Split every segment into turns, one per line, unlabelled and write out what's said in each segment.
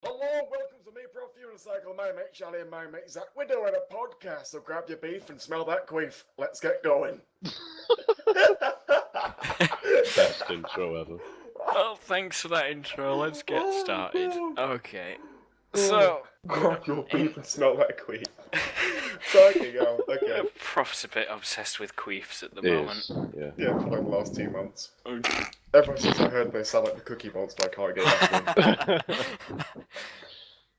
Hello, welcome to me, Prof. Unicycle, my mate Charlie and my mate Zach. We're doing a podcast, so grab your beef and smell that queef. Let's get going.
Best intro ever.
Well, thanks for that intro. Let's get started. Okay. So,
grab your beef and smell that queef. Fucking hell, okay.
Prof's a bit obsessed with queefs at the
It
moment.
is, yeah.
Yeah, for like the last 2 months.
Okay.
Ever since I heard they sound like the Cookie Monster, I can't get enough of them.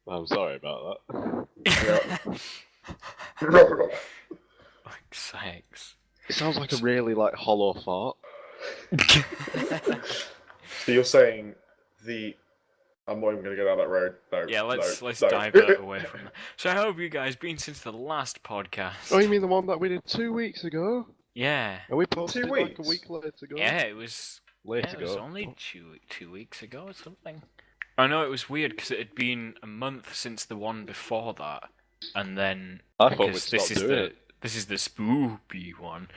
I'm sorry about that.
Yeah.
Like sakes.
It sounds like a really hollow fart.
So you're saying I'm not even going to go down that road. No.
Yeah, let's
no.
divert away from that. So how have you guys been since the last podcast?
Oh, you mean the one that we did 2 weeks ago?
Yeah.
And we posted
2
it like
weeks?
a week later ago?
Yeah, it was...
Later
it was
ago.
only two weeks ago or something. I know it was weird because it had been a month since the one before that, and then
I thought we'd
because
stop doing it.
this is the Spoopy one.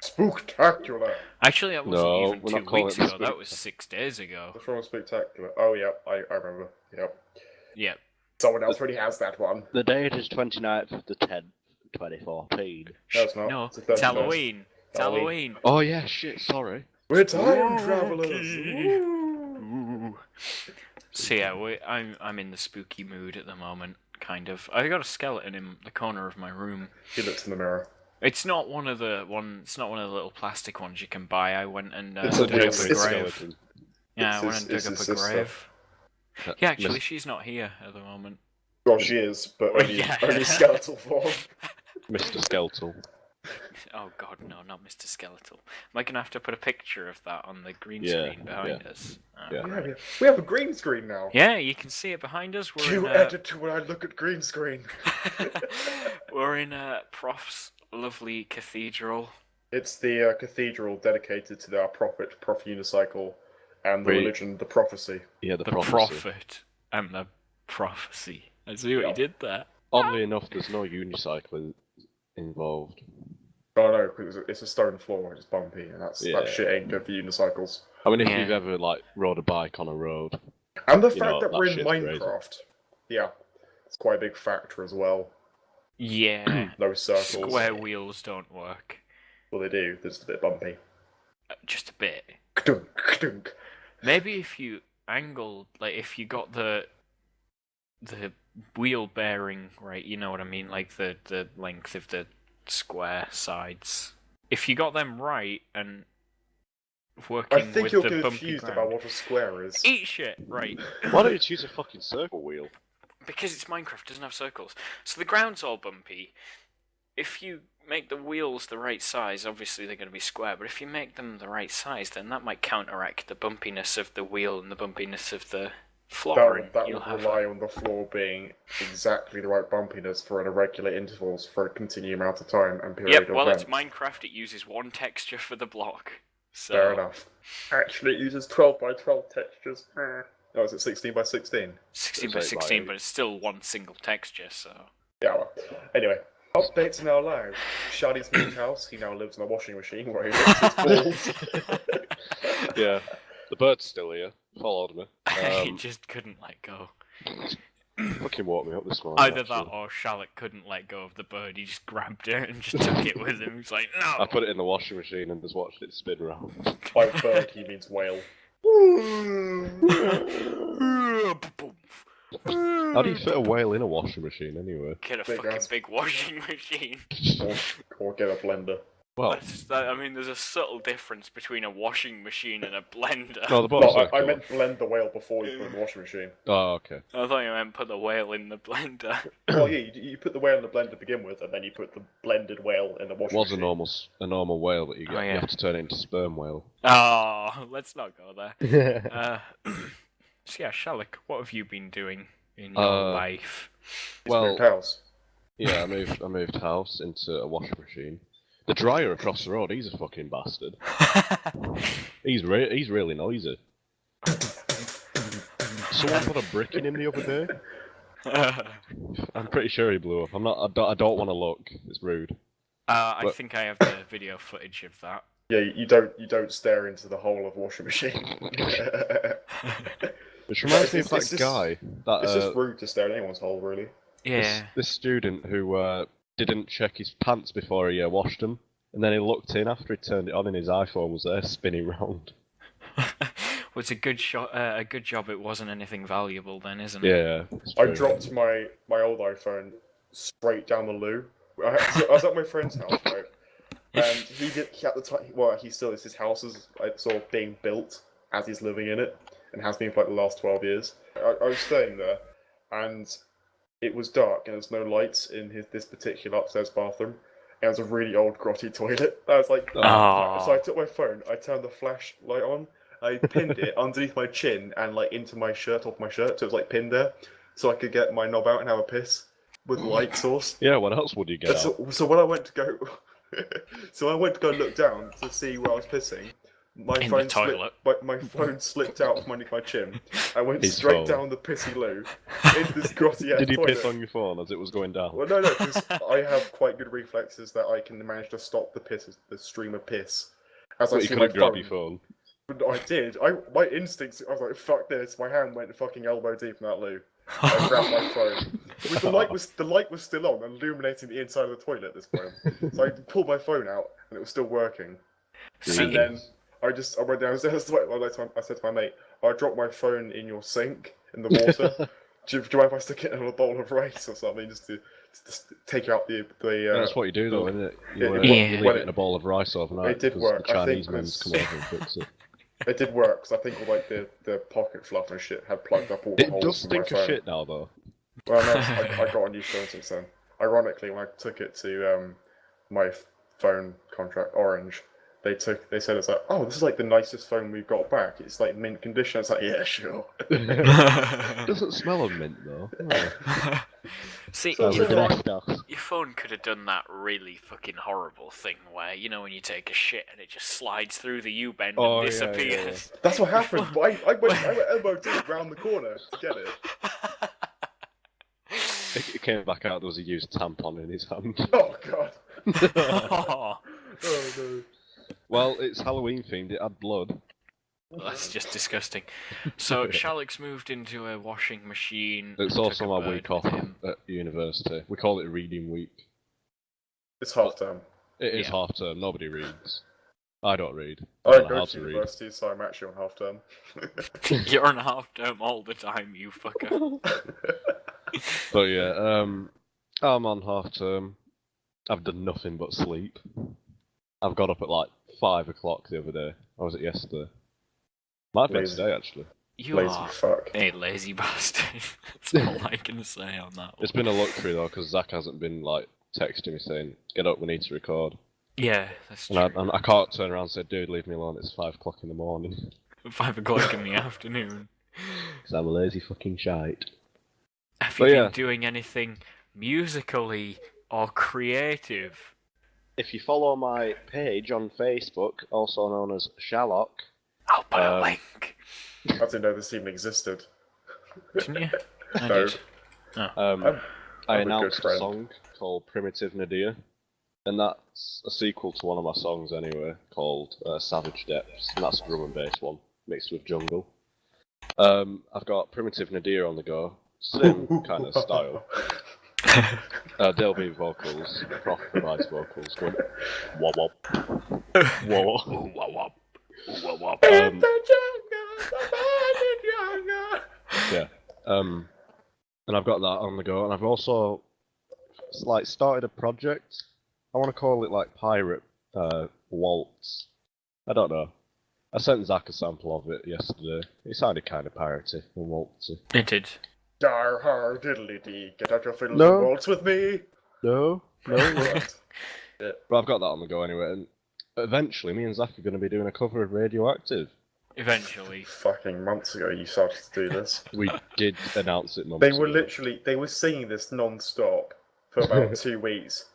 Spooktacular.
Actually, that wasn't
No,
even
we're
2
not calling
weeks
it
ago. That was 6 days ago.
What's wrong with spectacular? Oh, yeah, I remember. Yep.
Yep.
Someone else already has that one.
The date is 29th of the 10th, 2014.
No, it's not.
No,
It's the
it's
31st.
Halloween. It's Halloween.
Oh yeah, shit, sorry.
We're time travelers.
Spooky. Ooh. So yeah, I'm in the spooky mood at the moment, kind of. I got a skeleton in the corner of my room.
He looks in the mirror.
It's not one of the little plastic ones you can buy. I went and
It's a
dug up a
it's-
grave.
skeleton.
Yeah, I
it's
went
his-
and dug
it's
up
his
a
sister.
grave. Yeah, actually, she's not here at the moment.
Well, she is, but only,
Yeah.
only skeletal form.
Mr. Skeletal.
Oh god, no, not Mr. Skeletal. Am I gonna have to put a picture of that on the green
Yeah,
screen behind
yeah.
us?
Yeah.
We have a green screen now.
Yeah, you can see it behind us. We're
You
in
edit to when I look at green screen.
we're in Prof's lovely cathedral.
It's the cathedral dedicated to our prophet, Prof. Unicycle, and the
Wait.
religion, the prophecy.
Yeah, the
The
prophecy.
prophet and the prophecy. I see what
Yeah.
you did there.
Oddly enough, there's no unicycle involved.
Oh no, because it's a stone floor and it's bumpy, and that
Yeah.
shit ain't good for unicycles.
I mean, if
Yeah.
you've ever rode a bike on a road,
And the
You
fact
know,
that
that
we're in
shit's crazy.
Minecraft, yeah, it's quite a big factor as well.
Yeah.
No circles.
Square wheels don't work.
Well, they do. They're just a bit bumpy.
Just a bit.
Kdunk, kdunk.
Maybe if you angled, if you got the wheel bearing right, you know what I mean, like the length of the square sides. If you got them right and working
I think
with
you're
the bumpy
confused
ground.
about what a square is.
Eat shit, right?
why don't you choose a fucking circle wheel?
Because it's Minecraft, it doesn't have circles. So the ground's all bumpy. If you make the wheels the right size, obviously they're going to be square, but if you make them the right size, then that might counteract the bumpiness of the wheel and the bumpiness of the floor. and
That
you'll
would
have
rely on the floor being exactly the right bumpiness for an irregular intervals for a continued amount of time and period
Yep,
of
well, it's
length.
Minecraft, it uses one texture for the block. So
Fair enough. Actually, it uses 12 by 12 textures. Oh, is it 16 by 16?
16 by
It's like
16,
my-
but it's still one single texture, so...
Yeah, well. Anyway, updates in our lives. Shadi's moved house. He now lives in a washing machine where he lifts his balls.
Yeah, the bird's still here. Followed me.
he just couldn't let go.
Fucking woke me up this morning.
Either that
actually.
or Charlotte couldn't let go of the bird, he just grabbed it and just took it with him. He's like,
I
no!
put it in the washing machine and just watched it spin around.
By bird, he means whale.
How do you fit a whale in a washing machine anyway?
Get a
Big
fucking
ass.
big washing machine.
or get a blender.
Well,
I mean, there's a subtle difference between a washing machine and a blender.
no, the
No,
boat's
I
circular.
meant blend the whale before you put it in the washing machine.
Oh, okay.
I thought you meant put the whale in the blender.
Well, yeah, you put the whale in the blender to begin with, and then you put the blended whale in the
It
washing
was a
machine.
normal whale that you get.
Oh, yeah.
You have to turn it into sperm whale.
Oh, let's not go there. So yeah, Sherlock, what have you been doing in your life?
Well,
Moved house.
yeah, I moved house into a washing machine. The dryer across the road, he's a fucking bastard. He's really noisy. Someone put a brick in him the other day. I'm pretty sure he blew up. I don't want to look. It's rude.
I
But-
think I have the video footage of that.
Yeah, you don't stare into the hole of washing machine.
Which reminds me of
It's
that
just-
guy, that
It's just rude to stare at anyone's hole, really.
Yeah.
this student who didn't check his pants before he washed them, and then he looked in after he turned it on, and his iPhone was there spinning round.
Well, it's a good shot. A good job it wasn't anything valuable then, isn't it?
Yeah. it's
I
true.
dropped my old iPhone straight down the loo. I was at my friend's house, right? And he at the time. Well, he still is. His house is like sort of being built as he's living in it, and has been for like the last 12 years. I was staying there, and it was dark, and there's no lights in this particular upstairs bathroom. And it was a really old, grotty toilet. I was like,
Oh.
so I took my phone, I turned the flashlight on, I pinned it underneath my chin and like into my shirt, off my shirt, so it was like pinned there, so I could get my knob out and have a piss with light source.
Yeah, what else would you get out?
So when I went to go, look down to see where I was pissing, my
In
phone
the toilet.
my phone slipped out from underneath my chin. I went
His
straight
phone.
down the pissy loo into this grotty ass
Did you
toilet.
piss on your phone as it was going down?
Well, no, because I have quite good reflexes that I can manage to stop the stream of piss. As I
But you
see my
couldn't grab
phone.
your phone.
But I did. My instincts. I was like, "Fuck this!" My hand went fucking elbow deep in that loo. I grabbed my phone. The light was still on, illuminating the inside of the toilet at this point. So I pulled my phone out, and it was still working.
See,
And then I went downstairs. I said to my mate, "I dropped my phone in your sink in the water. do you mind if I stick it in a bowl of rice or something, just to take out the
That's what you do, though, isn't it? You,
Yeah.
you leave
When
it in a bowl of rice overnight.
It did
'cause
work,
The
I think,
Chinese men
'cause-
come over and fix it.
It did work, because I think all like the pocket fluff and shit had plugged up all the
It
holes
does
in
stink
my
of
phone.
shit now, though.
Well, no, I got a new phone since then. Ironically, when I took it to my phone contract, Orange, they said it's like, oh, this is like the nicest phone we've got back. It's like mint condition. It's like, yeah, sure.
It doesn't smell of mint, though. Oh.
See,
So-
your,
so-
phone, your phone could have done that really fucking horrible thing where, you know, when you take a shit and it just slides through the U-bend
Oh,
and
yeah,
disappears.
That's what happened. But I went elbow deep round the corner to get it.
It came back out, there was a used tampon in his hand.
Oh god.
Oh,
Oh no.
Well, it's Halloween themed, it had blood.
that's just disgusting. So, Shalix moved into a washing machine.
It's
and
also
took a
my
bird
week off
with him.
at university. We call it reading week.
It's half term.
It is
Yeah.
half term, nobody reads. I don't read. I
I
don't know
go
how
to
to read.
university, so I'm actually on half term.
You're on half term all the time, you fucker.
But yeah, I'm on half term. I've done nothing but sleep. I've got up at like 5 o'clock the other day. Or was it yesterday? Might have been
Lazy.
today, actually.
You
Lazy
are
fuck.
a lazy bastard. That's all I can say on that
It's
one.
been a luxury though, because Zach hasn't been like texting me saying, "Get up, we need to record."
Yeah, that's
And
true.
I can't turn around and say, "Dude, leave me alone. It's 5 o'clock in the morning."
5 o'clock in the afternoon.
Because I'm a lazy fucking shite.
Have
But
you
yeah.
been doing anything musically or creative?
If you follow my page on Facebook, also known as Shallock,
I'll put a
Um,
link.
I didn't know this even existed.
Didn't you? I
No.
did.
I
I'm a good
announced a
friend.
song called Primitive Nadir, and that's a sequel to one of my songs anyway, called Savage Depths, and that's a drum and bass one, mixed with jungle. I've got Primitive Nadir on the go, same kind of style. There'll be vocals, Prof provides vocals, going wop wop, wop
Ooh, wop wop. Ooh, wop wop.
Yeah. And I've got that on the go, and I've also like started a project. I want to call it like Pirate Waltz. I don't know. I sent Zach a sample of it yesterday. It sounded kind of piratey and waltzy.
It did.
Dar har diddly dee, get out your fiddle
No.
and waltz with me.
No, no.
Right.
But I've got that on the go anyway, and eventually me and Zach are going to be doing a cover of Radioactive.
Eventually.
Fucking months ago you started to do this.
We did announce it months
They were
ago.
they were singing this non-stop for about 2 weeks.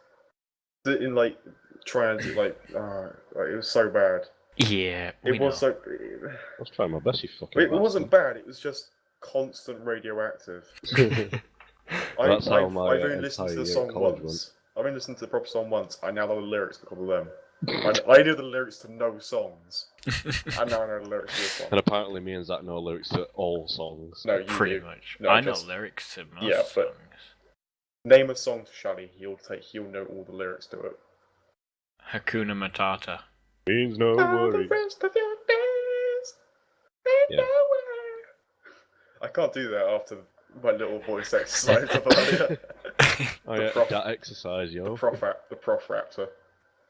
In like, trying to like, it was so bad.
Yeah.
It was so,
I was trying my best, you fucking
it wasn't bad, it was just constant radioactive.
bastard. That's how my
I've only listened to the
entire
song
college
once. I've only listened to the proper song once. I now know the lyrics because of them. I knew the lyrics to no songs, and now I know the lyrics to a song.
And apparently me and Zach know lyrics to all songs.
No, you
Pretty
do.
much.
No,
I know
just-
lyrics to most
yeah, but-
songs.
Name a song to Shally, he'll know all the lyrics to it.
Hakuna Matata.
Means no
All the
worry.
rest of your days, ain't
Yeah.
nowhere. I can't do that after my little voice exercise of earlier.
Oh
The
yeah,
prof-
that exercise,
The
yo.
prof raptor.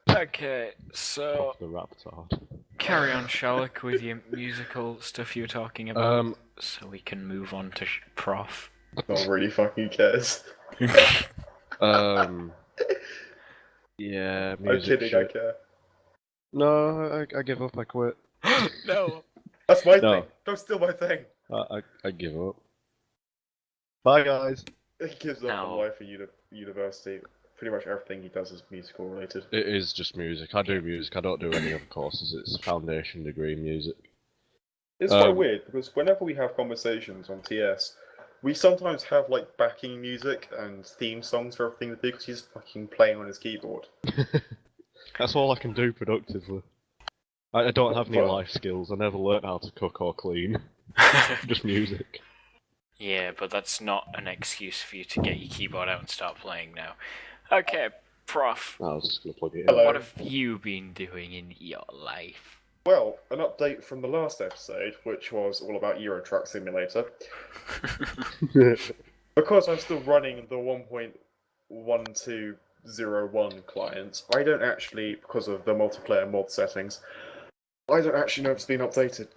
Okay, so
Prof the Raptard.
carry on, Sherlock, with your musical stuff you were talking about, so we can move on to Prof.
No one really fucking cares.
Yeah,
I'm
music
kidding, I
shit.
care.
No, I give up, I quit.
No.
That's my
No.
thing. Don't steal my thing.
I give up. Bye guys.
He gives up
No.
on life at university. Pretty much everything he does is musical related.
It is just music. I do music, I don't do any other courses. It's foundation degree music.
It's quite weird because whenever we have conversations on TS, we sometimes have like backing music and theme songs for everything we do because he's fucking playing on his keyboard.
That's all I can do productively. I don't have any
Well-
life skills. I never learned how to cook or clean. Just music.
Yeah, but that's not an excuse for you to get your keyboard out and start playing now. Okay, Prof.
I was just gonna plug it in.
Hello.
What have you been doing in your life?
Well, an update from the last episode, which was all about Euro Truck Simulator. Because I'm still running the 1.1201 client, I don't actually, because of the multiplayer mod settings, I don't actually know if it's been updated.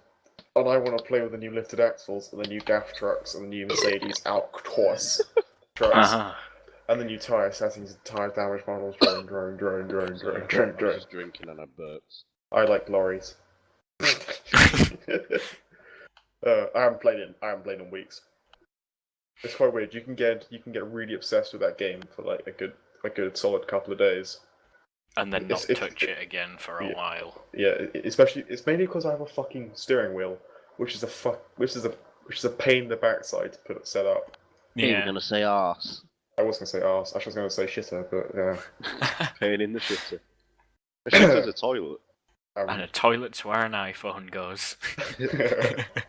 And I want to play with the new lifted axles, and the new DAF trucks, and the new Mercedes Outcross trucks,
Uh-huh.
and the new tyre settings and tyre damage models. Drone.
I was just drinking and I burps.
I like lorries. I haven't played in weeks. It's quite weird. You can get really obsessed with that game for like a good solid couple of days.
And then not
It's-
touch it again for a
yeah.
while.
Yeah, especially it's mainly because I have a fucking steering wheel, which is a pain in the backside to set up.
Yeah.
gonna say arse.
I was gonna say arse. I was gonna say shitter, but yeah.
Pain in the shitter. A shitter's a toilet.
And a toilet's where an iPhone goes.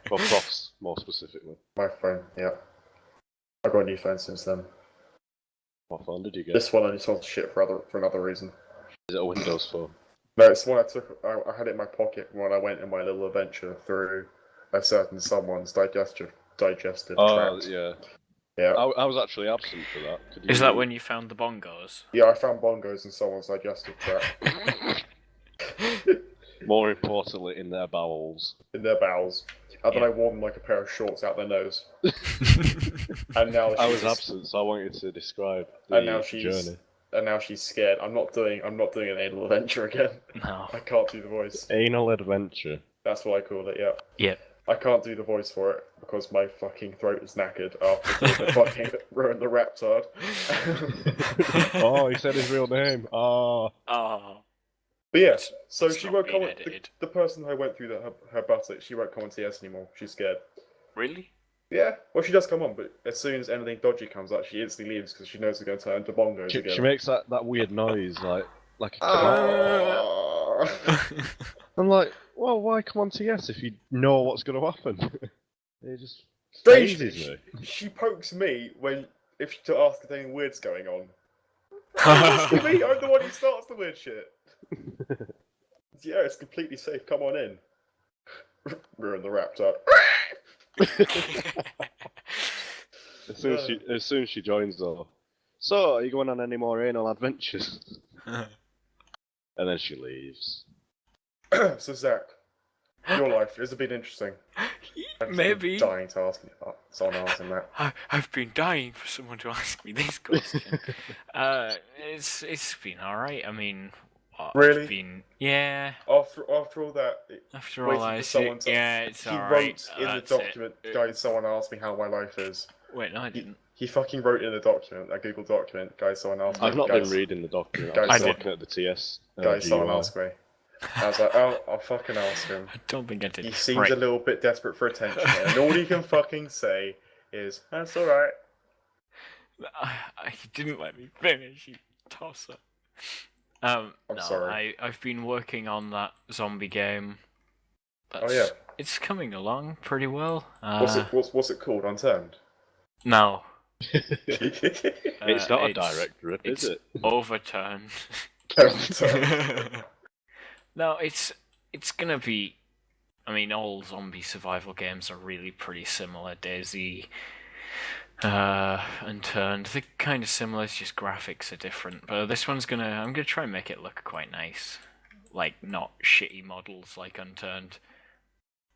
For profs, more specifically.
My phone, yeah. I got a new phone since then.
What phone did you get?
This one only sold shit for another reason.
Is it a Windows phone?
No, it's the one I took. I had it in my pocket when I went on my little adventure through a certain someone's digestive tract.
Yeah.
Yeah,
I was actually absent for that. Could
Is
you-
that when you found the bongos?
yeah. I found bongos in someone's digestive tract
More importantly, in their bowels.
in their bowels, and then
Yeah.
I wore them like a pair of shorts out their nose. And now
I was
she's-
absent, so I want you to describe
And
the
now she's
journey.
and now she's scared. I'm not doing an anal adventure again.
No.
I can't do the voice.
Anal adventure.
That's what I call it. Yeah.
Yep.
I can't do the voice for it because my fucking throat is knackered after the fucking ruined the Raptard.
Oh, he said his real name. Oh.
Oh.
But yeah, so
It's
she
not
won't
being
comment.
edited.
The person who went through her buttock, she won't come on TS anymore. She's scared.
Really?
Yeah, well, she does come on, but as soon as anything dodgy comes up, she instantly leaves because she knows it's going to turn into bongos
She
again.
makes that weird noise, like a cat.
Ah.
I'm like, well, why come on TS if you know what's going to happen? It just
Strangely,
phases me.
she pokes me to ask if anything weird's going on. Asking me, I'm the one who starts the weird shit. Yeah, it's completely safe. Come on in. Ruin the Raptor.
As soon as she joins, though. So, are you going on any more anal adventures? And then she leaves.
So Zach, your life has it been interesting? I've just
Maybe.
been dying to ask me someone asking that.
I've been dying for someone to ask me this question. It's been alright. I mean,
Really?
I've been, yeah.
After all that,
After
waiting
all,
for
I
someone
see.
to-
Yeah, it's
he
alright.
wrote in the document, guys, someone asked me how my life is.
Wait, no, I didn't.
He fucking wrote in a document, a Google document, guys, someone asked me.
I've not
guys,
been reading the document.
guys,
I'm just
I
looking at the TS.
Guys, someone
GUI.
asked me. I was like, oh, I'll fucking ask him.
I don't think I did.
He seems
Right.
a little bit desperate for attention, and all he can fucking say is, that's alright.
I didn't let me finish, you tosser.
I'm
No,
sorry.
I've been working on that zombie game. That's,
Oh yeah.
It's coming along pretty well.
What's it called? Unturned.
No.
It's not a direct rip, is it?
Overturned.
Unturned.
No, it's gonna be. I mean, all zombie survival games are really pretty similar. DayZ, Unturned, they're kind of similar. It's just graphics are different. But this one's I'm gonna try and make it look quite nice, like not shitty models like Unturned.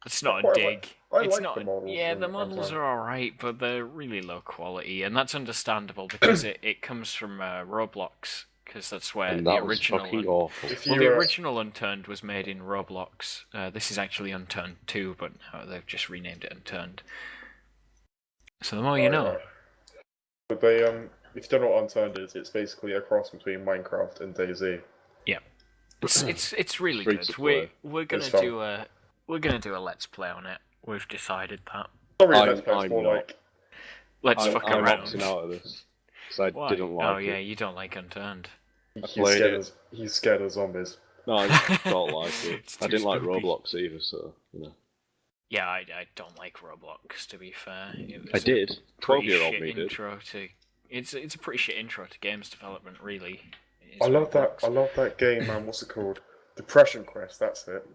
It's not a dig.
I
It's
like
not.
the models.
Yeah,
in
the models
Unturned.
are alright, but they're really low quality, and that's understandable because it comes from Roblox, because that's where
And
the
that was
original.
fucking awful.
If
Well,
you
the original Unturned was made in Roblox. This is actually Unturned 2, but they've just renamed it Unturned. So the more you know.
yeah. But they if you don't know what Unturned is, it's basically a cross between Minecraft and DayZ.
It's really
Free
good.
to play.
We're gonna
It's fun.
do a let's play on it. We've decided that.
Not really
I'm-
Let's Play, it's
I'm
more
not.
like
Let's
I'm
fuck
opting
around.
out of this because I
Why?
didn't like
Oh
it.
yeah, you don't like Unturned.
he's scared of zombies.
No, I just don't like it.
It's
I
too
didn't like
spooky.
Roblox either, so you know.
Yeah, I don't like Roblox, to be fair. It
I
was a
did.
pretty
12-year-old
shit
me did.
intro to. It's a pretty shit intro to games development, really. is
I love
Roblox.
that game, man. What's it called? Depression Quest. That's it.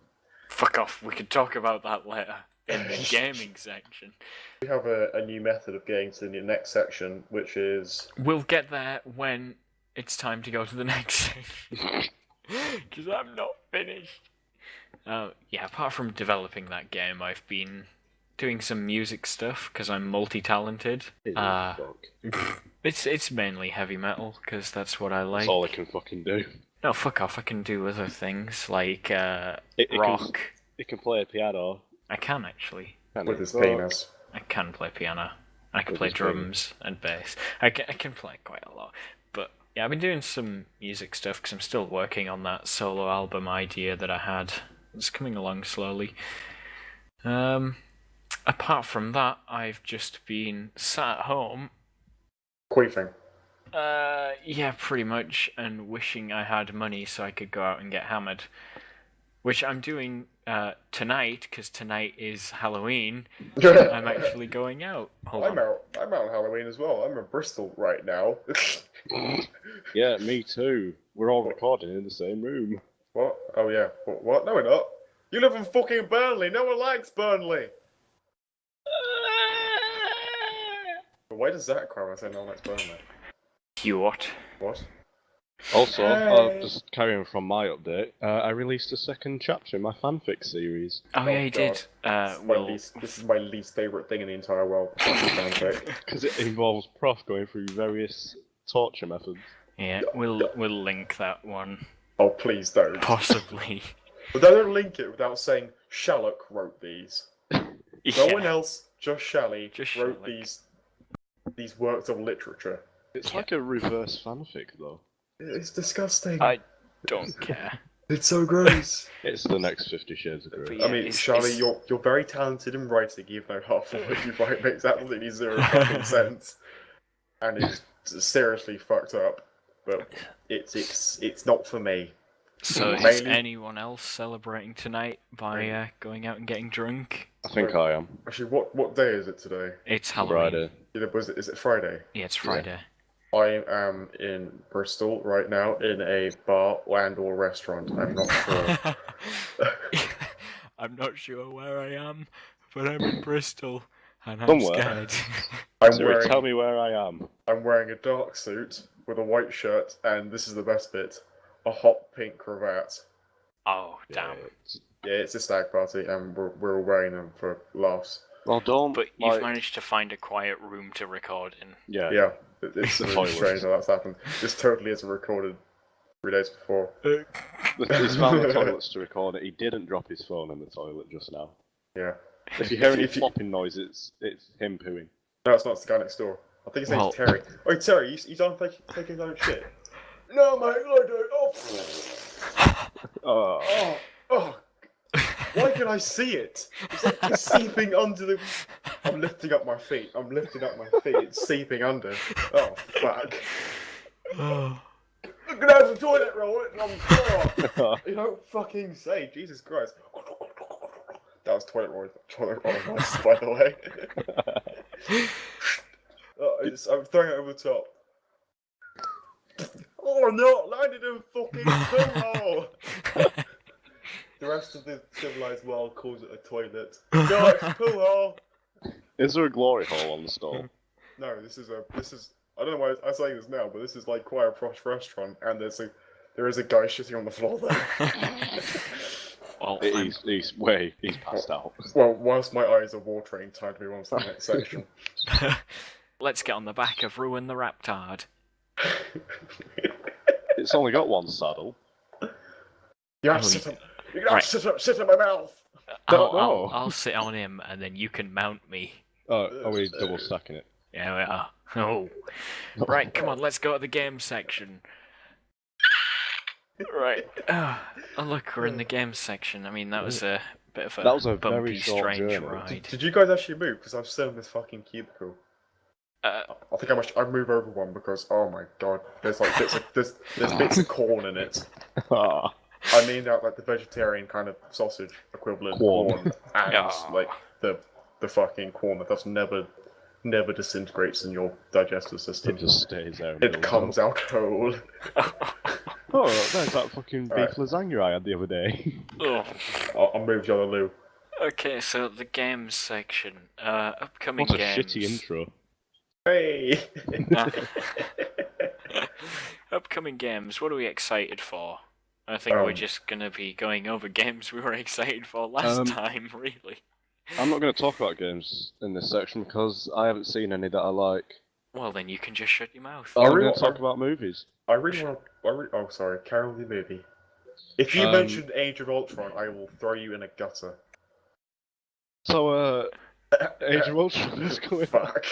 Fuck off. We can talk about that later in the gaming section.
We have a new method of getting to the next section, which is
We'll get there when it's time to go to the next section. Because I'm not finished. Yeah, apart from developing that game, I've been doing some music stuff because I'm multi-talented.
Fuck.
It's mainly heavy metal because that's what I like.
That's all I can fucking do.
No, fuck off. I can do other things like
It
rock.
It can play a piano.
I can actually.
Can
with
it?
his
Fuck.
penis.
I can play piano. I can
With
play
his
drums and bass. I can play quite a lot. But yeah, I've been doing some music stuff because I'm still working on that solo album idea that I had. It's coming along slowly. Apart from that, I've just been sat at home.
Queefing.
Yeah, pretty much, and wishing I had money so I could go out and get hammered. Which I'm doing tonight, because tonight is Halloween. I'm actually going out. Hold on.
I'm out on Halloween as well. I'm in Bristol right now.
Yeah, me too. We're all recording in the same room.
What? Oh yeah. What? No, we're not. You live in fucking Burnley. No one likes Burnley. Why does Zach cry when I say no one likes Burnley?
You what?
What?
Also,
Hey.
just carrying from my update, I released a second chapter in my fanfic series.
Oh yeah, you
God.
did.
This is my least favourite thing in the entire world. Fanfic.
Because it involves Prof going through various torture methods.
Yeah, we'll link that one
Oh, please don't.
possibly.
But don't link it without saying Shallock wrote these. No
Yeah.
one else, just Shally,
Just
wrote
Shallock.
these works of literature.
It's
Yeah.
like a reverse fanfic, though.
It's disgusting.
I don't care.
It's so gross.
It's the next 50 Shades of Grey.
But
I
yeah,
mean,
it's-
Charlie,
it's-
you're very talented in writing, even though half of what you write makes absolutely zero fucking sense, and it's seriously fucked up. But it's not for me.
So is
Mainly-
anyone else celebrating tonight by going out and getting drunk?
I think I am.
Actually, what day is it today?
It's Halloween.
Friday.
Is it Friday?
Yeah, it's Friday.
I am in Bristol right now in a bar and/or restaurant. I'm not sure.
I'm not sure where I am, but I'm in Bristol and I'm
Somewhere.
scared.
Siri, tell me where I am.
I'm wearing a dark suit with a white shirt, and this is the best bit: a hot pink cravat.
Oh damn!
Yeah,
Yeah, it's a stag party, and we're all wearing them for laughs.
well, don't.
But
like,
you've managed to find a quiet room to record in.
Yeah.
Yeah, it's
The
really
toilet.
strange how that's happened. This totally isn't recorded 3 days before.
He's found the toilets to record it. He didn't drop his phone in the toilet just now.
Yeah.
If you hear any
If you-
flopping noise, it's him pooing.
No, it's not. It's the guy next door. I think his name's
Well-
Terry. Oh, Terry, you done taking your own shit? No, mate, I don't.
Oh.
Oh. Why can I see it? It's like it's seeping under the. I'm lifting up my feet. It's seeping under. Oh, fuck. I'm gonna have the toilet roll on the floor. You don't fucking say, Jesus Christ. That was toilet roll noise, by the way. I'm throwing it over the top. Oh no, landed in a fucking poo hole! The rest of the civilized world calls it a toilet. No, it's a poo hole!
Is there a glory hole on the stall?
No, this is I don't know why I'm saying this now, but this is like quite a posh restaurant, and there is a guy shitting on the floor there.
Well,
He's passed out.
Well, whilst my eyes are watering, time to move on to the next section.
let's get on the back of Ruin the Raptard.
It's only got one saddle.
You have to sit up. You have to sit in my mouth.
I'll sit on him, and then you can mount me.
Oh, are we double stacking it?
Yeah, we are. Oh. Right, come on, let's go to the game section. Right. Oh, look, we're in the game section. I mean, that was a bit of a
very
bumpy,
short
strange
journey.
ride.
Did you guys actually move? Because I'm still in this fucking cubicle. I think I move over one because, oh my god, there's like there's bits of corn in it. I mean that like the vegetarian kind of sausage equivalent corn and like the fucking corn that just never disintegrates in your digestive system.
It just stays there.
It comes out cold.
Oh, there's that fucking beef lasagna I had the other day.
I'll move Yellow Lou.
Okay, so the games section. Upcoming
What a
games.
shitty intro.
Hey!
Upcoming games, what are we excited for? I think we're just gonna be going over games we were excited for last time, really.
I'm not going to talk about games in this section because I haven't seen any that I like.
Well, then you can just shut your mouth.
I'm going to talk about movies.
I really want to... Oh, sorry. Carol the movie. If you mentioned Age of Ultron, I will throw you in a gutter.
So, Age of Ultron is going on.
Fuck.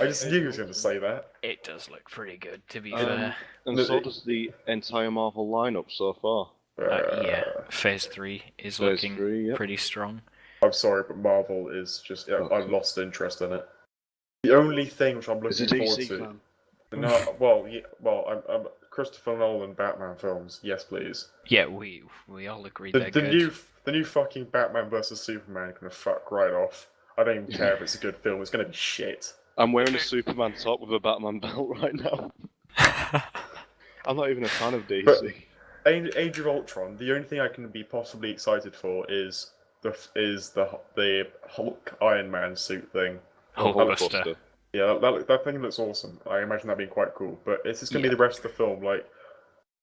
I just knew he was going to say that.
It does look pretty good, to be fair.
And so does the entire Marvel lineup so far.
Yeah, Phase 3 is looking pretty strong.
I'm sorry, but Marvel is just... I've lost interest in it. The only thing which I'm looking forward to...
Fan?
No, I'm Christopher Nolan Batman films. Yes, please.
Yeah, we all agree they're good.
The new fucking Batman vs Superman can fuck right off. I don't even care if it's a good film. It's gonna be shit.
I'm wearing a Superman top with a Batman belt right now. I'm not even a fan of DC.
But Age of Ultron. The only thing I can be possibly excited for is the Hulk Iron Man suit thing.
Hulkbuster.
Yeah, that thing looks awesome. I imagine that being quite cool. But it's just gonna be the rest of the film, like,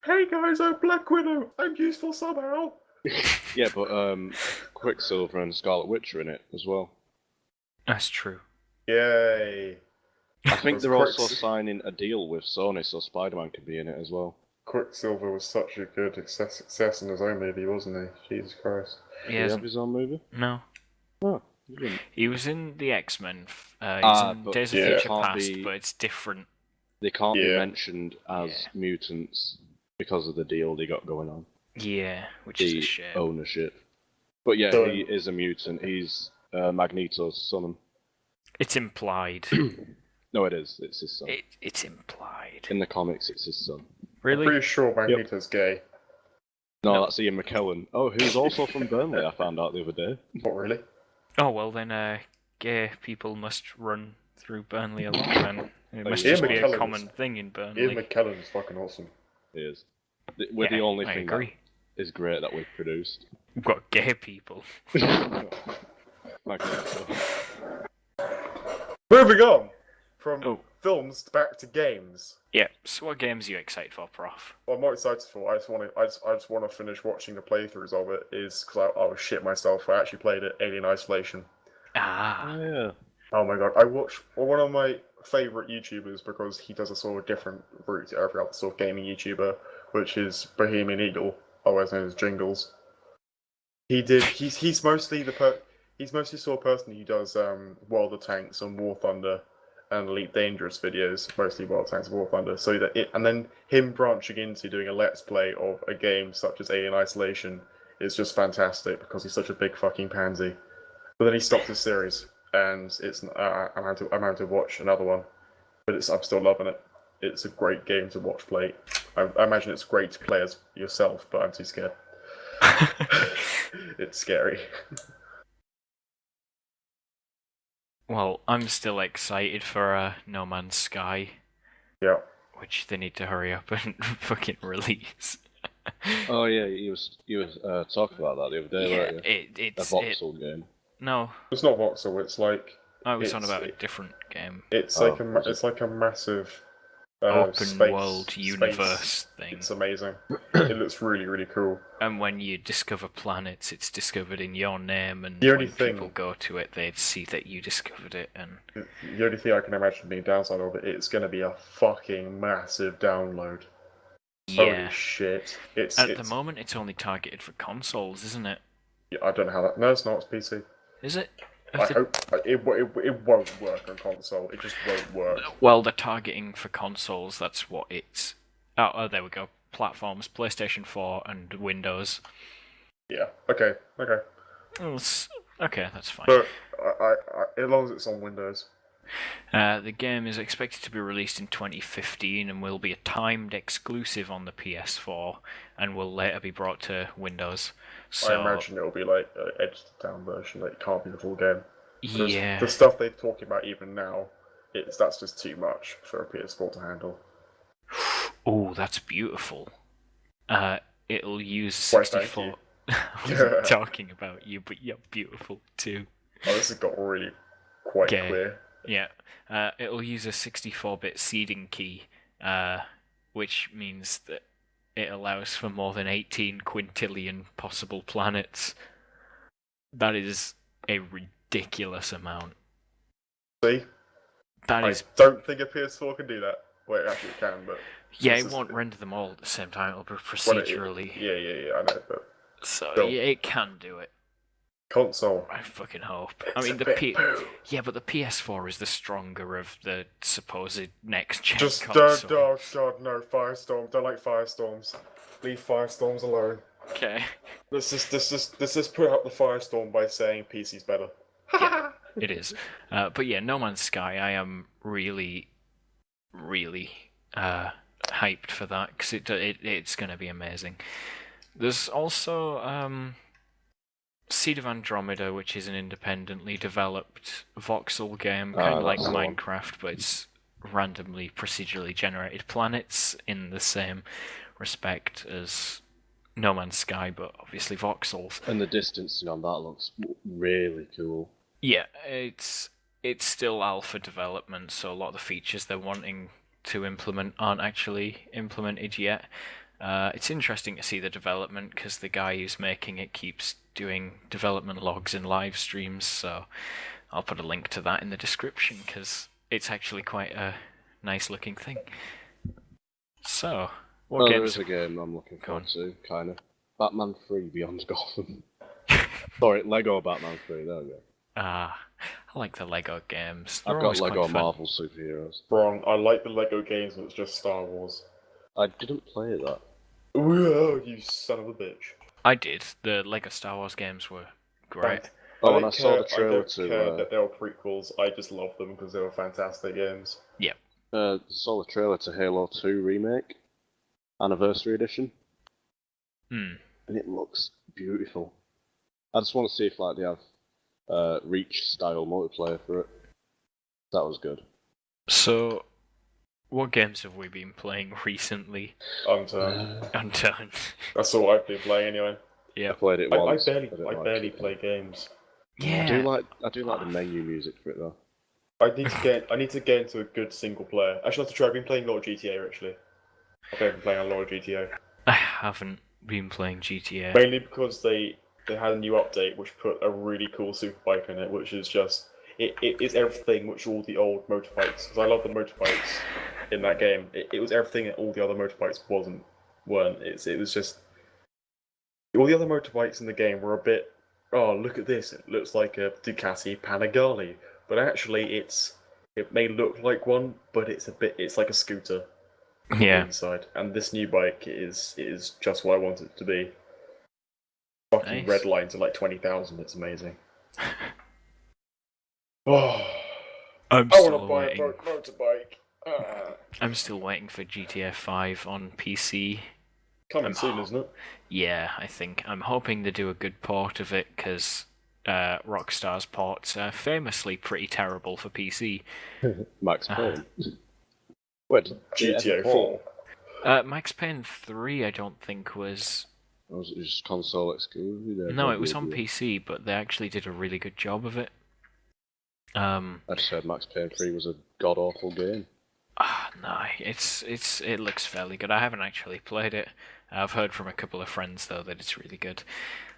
hey guys, I'm Black Widow. I'm useful somehow.
Yeah, but Quicksilver and Scarlet Witch are in it as well.
That's true.
Yay!
I think they're also signing a deal with Sony, so Spider-Man can be in it as well.
Quicksilver was such a good success in his own movie, wasn't he? Jesus Christ.
Did he have his own movie?
No.
Oh.
He was in the X-Men. He's in Days of Future Past, but it's different.
They can't be mentioned as mutants because of the deal they got going on.
Yeah, which is a shame.
Ownership. But yeah, he is a mutant. He's Magneto's son.
It's implied.
No, it is. It's his son.
It's implied.
In the comics, it's his son.
Really?
I'm pretty sure Magneto's gay.
No, that's Ian McKellen. Oh, who's also from Burnley, I found out the other day.
What, really?
Oh, well then, gay people must run through Burnley a lot then. It must just be a common thing in Burnley.
Ian McKellen is fucking awesome.
He is. We're the only thing that is great that we've produced.
We've got gay people.
Magneto.
Moving on from films back to games.
Yeah. So, what games are you excited for, Prof?
What I'm more excited for, I just want to finish watching the playthroughs of it. Is because I was shit myself. I actually played it, Alien Isolation.
Ah.
Oh, yeah.
Oh my god! I watch one of my favorite YouTubers because he does a sort of different route to every other sort of gaming YouTuber, which is Bohemian Eagle, otherwise known as Jingles. He's mostly sort of person who does World of Tanks and War Thunder and Elite Dangerous videos, mostly World of Tanks and War Thunder. So and then him branching into doing a Let's Play of a game such as Alien Isolation is just fantastic because he's such a big fucking pansy. But then he stopped his series, and I'm having to watch another one, but I'm still loving it. it's a great game to watch play. I imagine it's great to play as yourself, but I'm too scared. It's scary.
Well, I'm still excited for No Man's Sky,
Yeah.
which they need to hurry up and fucking release.
Oh yeah, you was talking about that the other day,
Yeah,
weren't you?
it's
A voxel game.
no,
It's not voxel. It's like
I was on
it's
about a different game.
it's
Oh,
like
was it?
it's like a massive
Open world
space
universe thing.
It's amazing. It looks really, really cool.
And when you discover planets, it's discovered in your name, and
The only
when
thing-
people go to it, they see that you discovered it. And
The only thing I can imagine being downside of it, it's going to be a fucking massive download.
yeah,
Holy shit! It's
at the moment, it's only targeted for consoles, isn't it?
Yeah, I don't know how that. No, it's not. It's PC.
Is it?
I hope it won't work on console. It just won't work.
Well, they're targeting for consoles. That's what it's. Oh, there we go. Platforms: PlayStation 4 and Windows.
Yeah. Okay. Okay.
Okay, that's fine.
But as long as it's on Windows.
The game is expected to be released in 2015 and will be a timed exclusive on the PS4 and will later be brought to Windows. So,
I imagine it'll be like an edited down version. Like, it can't be the full game. 'Cause
yeah.
the stuff they're talking about even now, that's just too much for a PS4 to handle.
Oh, that's beautiful. It'll use
Why, thank
64.
you.
I wasn't talking about you, but you're beautiful too.
Oh, this has got really quite
Okay.
clear.
Yeah. It'll use a 64-bit seeding key, which means that it allows for more than 18 quintillion possible planets. That is a ridiculous amount.
See,
That
I
is.
don't think a PS4 can do that. Wait, actually, it can, but
Yeah,
this
it
is-
won't render them all at the same time. It'll be
well,
procedurally.
yeah, I know, but
So
Still.
yeah, it can do it.
console.
I fucking hope.
It's
I mean,
a
the
bit poo.
yeah, but the PS4 is the stronger of the supposed next gen
Just
console.
oh god, no, Firestorm. Don't like Firestorms. Leave Firestorms alone.
Okay,
Let's just put up the Firestorm by saying PC's better.
it is. But yeah, No Man's Sky. I am really, really hyped for that because it's going to be amazing. There's also Seed of Andromeda, which is an independently developed voxel game, kind of like
that's the one.
Minecraft, but it's randomly procedurally generated planets in the same respect as No Man's Sky, but obviously voxels.
And the distancing on that looks really cool.
Yeah, it's still alpha development, so a lot of the features they're wanting to implement aren't actually implemented yet. It's interesting to see the development because the guy who's making it keeps doing development logs and live streams, so I'll put a link to that in the description because it's actually quite a nice looking thing. So, what
There
games?
is a game I'm looking
Go on.
forward to, kind of. Batman 3 Beyond Gotham. Sorry, Lego Batman 3, there we go.
I like the Lego games. They're
I've got
always
Lego
quite fun.
Marvel superheroes.
Wrong. I like the Lego games, but it's just Star Wars.
I didn't play that.
Whoa, you son of a bitch.
I did. The Lego Star Wars games were great.
Oh, and
don't
I saw the
care-
trailer
I don't
to
care that they were prequels. I just love them because they were fantastic games.
saw the trailer to Halo 2 Remake, Anniversary Edition,
Hmm.
and it looks beautiful. I just want to see if like they have Reach style multiplayer for it. That was good.
So, what games have we been playing recently?
Unturned.
Unturned.
That's all I've been playing anyway.
I
Yeah.
played it
I
once.
barely
like it.
play games.
Yeah.
I do like the menu music for it though.
I need to get into a good single player. Actually, not to try. I've been playing a lot of GTA actually. I've been playing a lot of GTA.
I haven't been playing GTA.
Mainly because they had a new update which put a really cool superbike in it, which is just it is everything which all the old motorbikes. Because I love the motorbikes in that game. It was everything that all the other motorbikes weren't. It was just all the other motorbikes in the game were a bit. Oh, look at this! It looks like a Ducati Panigale, but actually it may look like one, but it's like a scooter.
Yeah.
Inside, and this new bike is just what I want it to be. Fucking
Nice.
red lines are like 20,000. It's amazing. Oh,
I'm
I
still
want to buy a
waiting.
motorbike.
I'm still waiting for GTA 5 on PC.
Coming soon, isn't it?
Yeah, I think. I'm hoping they do a good port of it, because Rockstar's ports are famously pretty terrible for PC.
Max Payne. Wait, did it ever
GTA
port?
4.
Max Payne 3, I don't think was...
Or was it just console exclusive?
No, it was on PC, but they actually did a really good job of it.
I just heard Max Payne 3 was a god-awful game.
No, it looks fairly good. I haven't actually played it. I've heard from a couple of friends, though, that it's really good.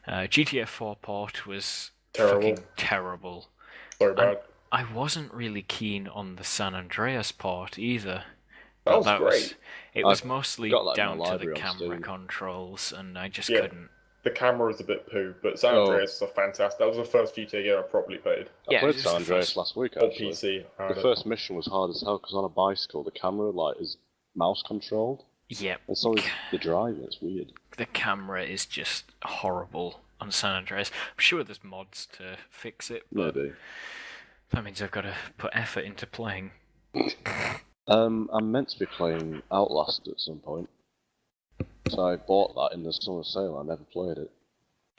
GTA 4 port was fucking terrible.
So bad.
I wasn't really keen on the San Andreas port either.
That was great.
It was mostly
got that in
down
my
to the
library on
camera
Steam.
controls, and I just
Yeah.
couldn't.
The camera was a bit poo, but San Andreas is fantastic. That was the first GTA game I properly played.
I played
just
San
the
Andreas
first-
last week,
On
actually.
PC.
The first mission was hard as hell, because on a bicycle, the camera is mouse controlled,
Yep.
and so is the driving. It's weird.
The camera is just horrible on San Andreas. I'm sure there's mods to fix it, but
Maybe.
that means I've got to put effort into playing.
I'm meant to be playing Outlast at some point. So I bought that in the summer sale. I never played it.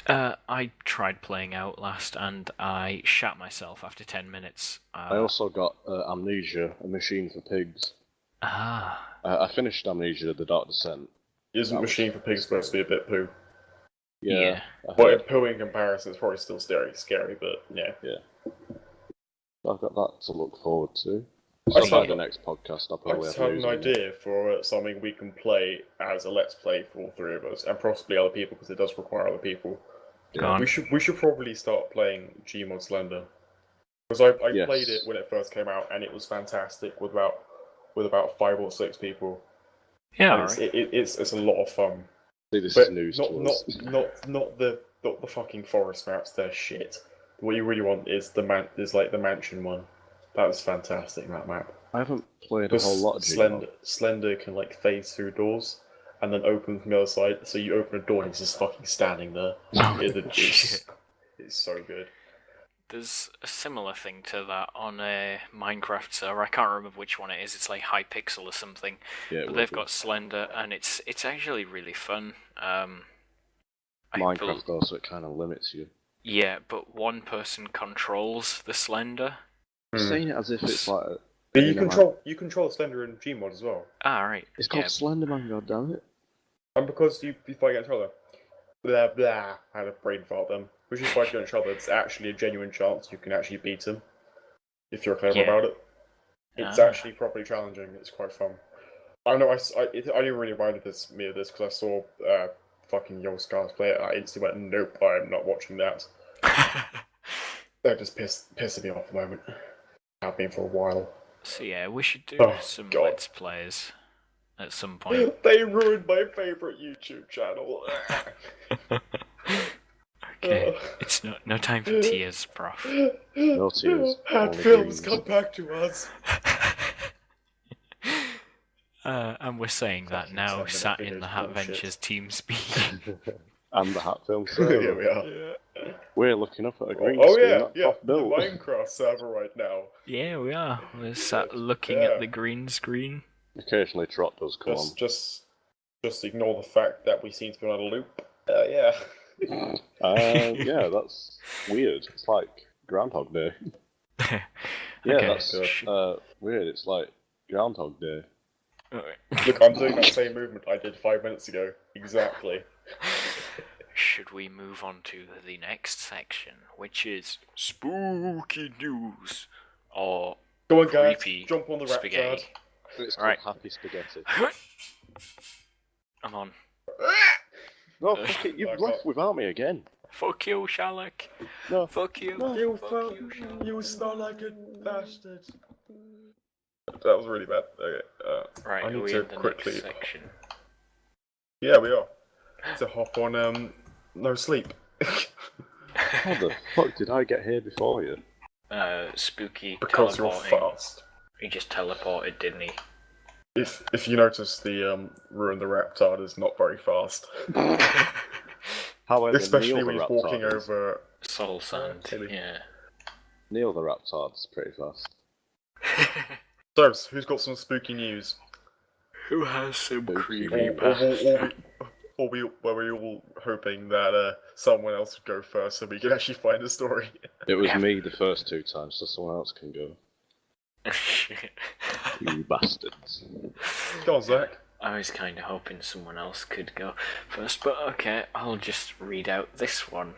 I tried playing Outlast and I shat myself after 10 minutes.
I also got Amnesia, A Machine for Pigs. I finished Amnesia, The Dark Descent.
Isn't Machine for Pigs supposed to be a bit poo?
Yeah.
But in poo in comparison, it's probably still scary, but yeah.
I've got that to look forward to.
I
So by the next podcast, I'll
I
probably
just
have
had
news
an
on that.
idea for something we can play as a Let's Play for all three of us, and possibly other people, because it does require other people.
Go on.
We should probably start playing Gmod Slender, because I
Yes.
played it when it first came out, and it was fantastic with about 5 or 6 people.
Yeah,
And
alright.
it's a lot of fun.
See, this
But
is news
not
to us.
not the fucking forest maps. They're shit. What you really want is the mansion one. That was fantastic. That map.
I haven't played a whole lot of Gmod.
Slender can phase through doors and then open from the other side. So you open a door and he's just fucking standing there.
Shit.
It's so good.
There's a similar thing to that on a Minecraft server. I can't remember which one it is. It's like Hypixel or something.
Yeah, it
But
will
they've
be.
got Slender, and it's actually really fun.
Minecraft though, so it kind of limits you.
Yeah, but one person controls the Slender.
You're saying it as if it's like a...
But you control Slender in Gmod as well.
Right.
It's called
Yeah.
Slenderman, goddammit.
And because you fight against each other. Blah blah. I had a brain fart then. Because you fight against each other, it's actually a genuine chance you can actually beat him. If you're clever
Yeah.
about it. It's actually properly challenging. It's quite fun. I know. I didn't really mind this because I saw fucking Yo Scars play it. I instantly went, nope, I'm not watching that. That just pissing me off at the moment. Have been for a while.
So yeah, we should do
Oh,
some
God.
Let's Plays at some point.
They ruined my favourite YouTube channel.
Okay, it's no time for tears, Prof.
No tears.
Had
only
films
dreams.
come back to us.
And we're saying that
Fucking
now,
10-minute
sat in the
videos,
Hat
bullshit.
Ventures team speak.
And the Hat Film
Here
server.
we are.
We're looking up at a green
Oh
screen
yeah,
that
yeah.
Prof
The
built.
Minecraft server right now.
Yeah, we are. We're sat looking
Yeah.
at the green screen.
Occasionally Trot does come on.
Just ignore the fact that we seem to be on a loop. Yeah.
Yeah, that's weird. It's like Groundhog Day. Yeah,
Okay,
that's
sh-
weird. It's like Groundhog Day.
Look, I'm doing that same movement I did 5 minutes ago. Exactly.
Should we move on to the next section, which is spooky news or
Go on, guys.
creepy
Jump on the rat
spaghetti?
card.
It's called
Right.
Happy Spaghetti.
I'm on.
No, fuck it, you've
Fuck
left
off.
without me again.
Fuck you, Sherlock.
No.
Fuck you.
No.
You
Fuck you, Sherlock.
you smell like a bastard. That was really bad. Okay.
Right,
I
are
need
we
to
in the
quickly.
next section?
Yeah, we are. To hop on no sleep.
How the fuck did I get here before you?
Spooky
Because you're
teleporting.
fast.
He just teleported, didn't he?
If you notice, the Ruin the Raptard is not very fast.
However,
Especially
Neil
when
the
he's walking
Raptard is.
over.
Soul Sand.
Tilly.
Yeah.
Neil the Raptard's pretty fast.
So, who's got some spooky news?
Who has some
Or-
creepy
Or
pasta?
were we all hoping that someone else would go first so we could actually find a story?
It was
Yeah.
me the first 2 times, so someone else can go. You bastards.
Go on, Zach.
I was kind of hoping someone else could go first, but okay, I'll just read out this one.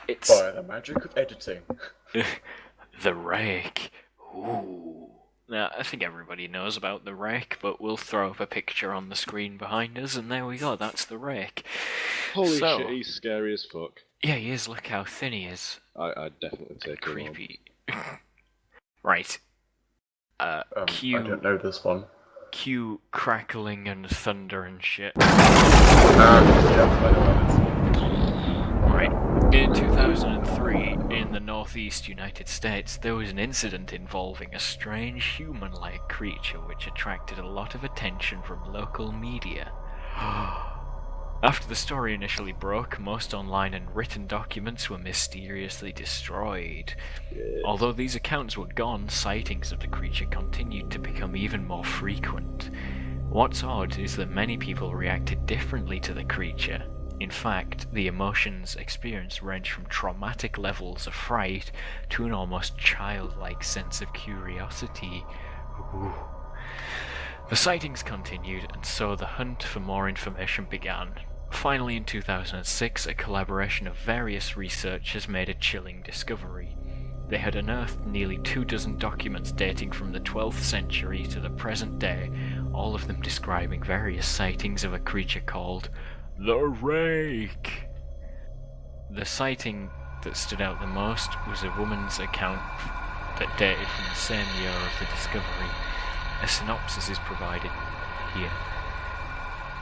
It's
By the magic of editing.
The Rake. Ooh. Now, I think everybody knows about the Rake, but we'll throw up a picture on the screen behind us, and there we go, that's the Rake.
Holy
So-
shit, he's scary as fuck.
Yeah, he is, look how thin he is.
I'd definitely take him on.
Creepy. Right.
I
Cue,
don't know this one.
cue crackling and thunder and shit.
Yeah, I know this.
Right. In 2003, in the northeast United States, there was an incident involving a strange human-like creature which attracted a lot of attention from local media. After the story initially broke, most online and written documents were mysteriously destroyed. Although these accounts were gone, sightings of the creature continued to become even more frequent. What's odd is that many people reacted differently to the creature. In fact, the emotions experienced range from traumatic levels of fright to an almost childlike sense of curiosity. Ooh. The sightings continued, and so the hunt for more information began. Finally, in 2006, a collaboration of various researchers made a chilling discovery. They had unearthed nearly 24 documents dating from the 12th century to the present day, all of them describing various sightings of a creature called the Rake. The sighting that stood out the most was a woman's account that dated from the same year of the discovery. A synopsis is provided here.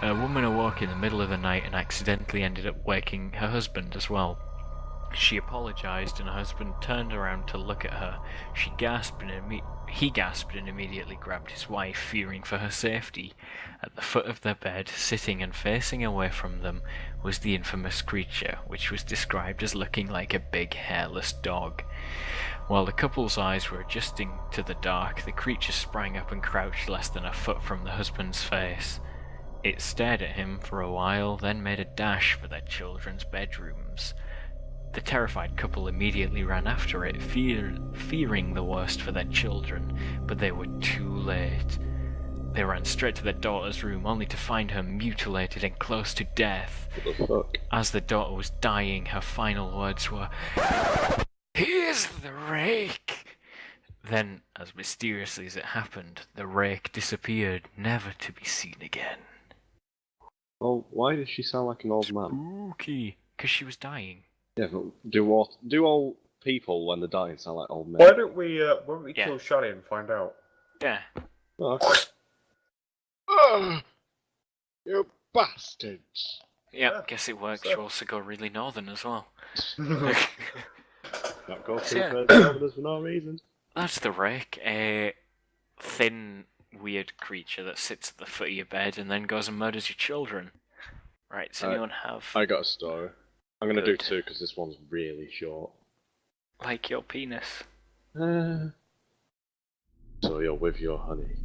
A woman awoke in the middle of the night and accidentally ended up waking her husband as well. She apologized and her husband turned around to look at her. He gasped and immediately grabbed his wife, fearing for her safety. At the foot of their bed, sitting and facing away from them, was the infamous creature, which was described as looking like a big hairless dog. While the couple's eyes were adjusting to the dark, the creature sprang up and crouched less than a foot from the husband's face. It stared at him for a while, then made a dash for their children's bedrooms. The terrified couple immediately ran after it, fearing the worst for their children, but they were too late. They ran straight to their daughter's room, only to find her mutilated and close to death.
What the fuck?
As the daughter was dying, her final words were, "Here's the Rake!" Then, as mysteriously as it happened, the Rake disappeared, never to be seen again.
Well, why does she sound like an old man?
Spooky, because she was dying.
Yeah, but do all people when they're dying sound like old men?
Why don't we
Yeah.
kill Shadi and find out?
Yeah.
Oh, okay. Ugh, you bastards!
Yep,
Yeah,
guess it works.
so-
You also go really northern as well.
Not go
So, yeah.
too further for no reason.
That's the Rake, a thin, weird creature that sits at the foot of your bed and then goes and murders your children. Right, does anyone have,
I got a story. I'm gonna do
Good.
2 because this one's really short.
like your penis?
So you're with your honey.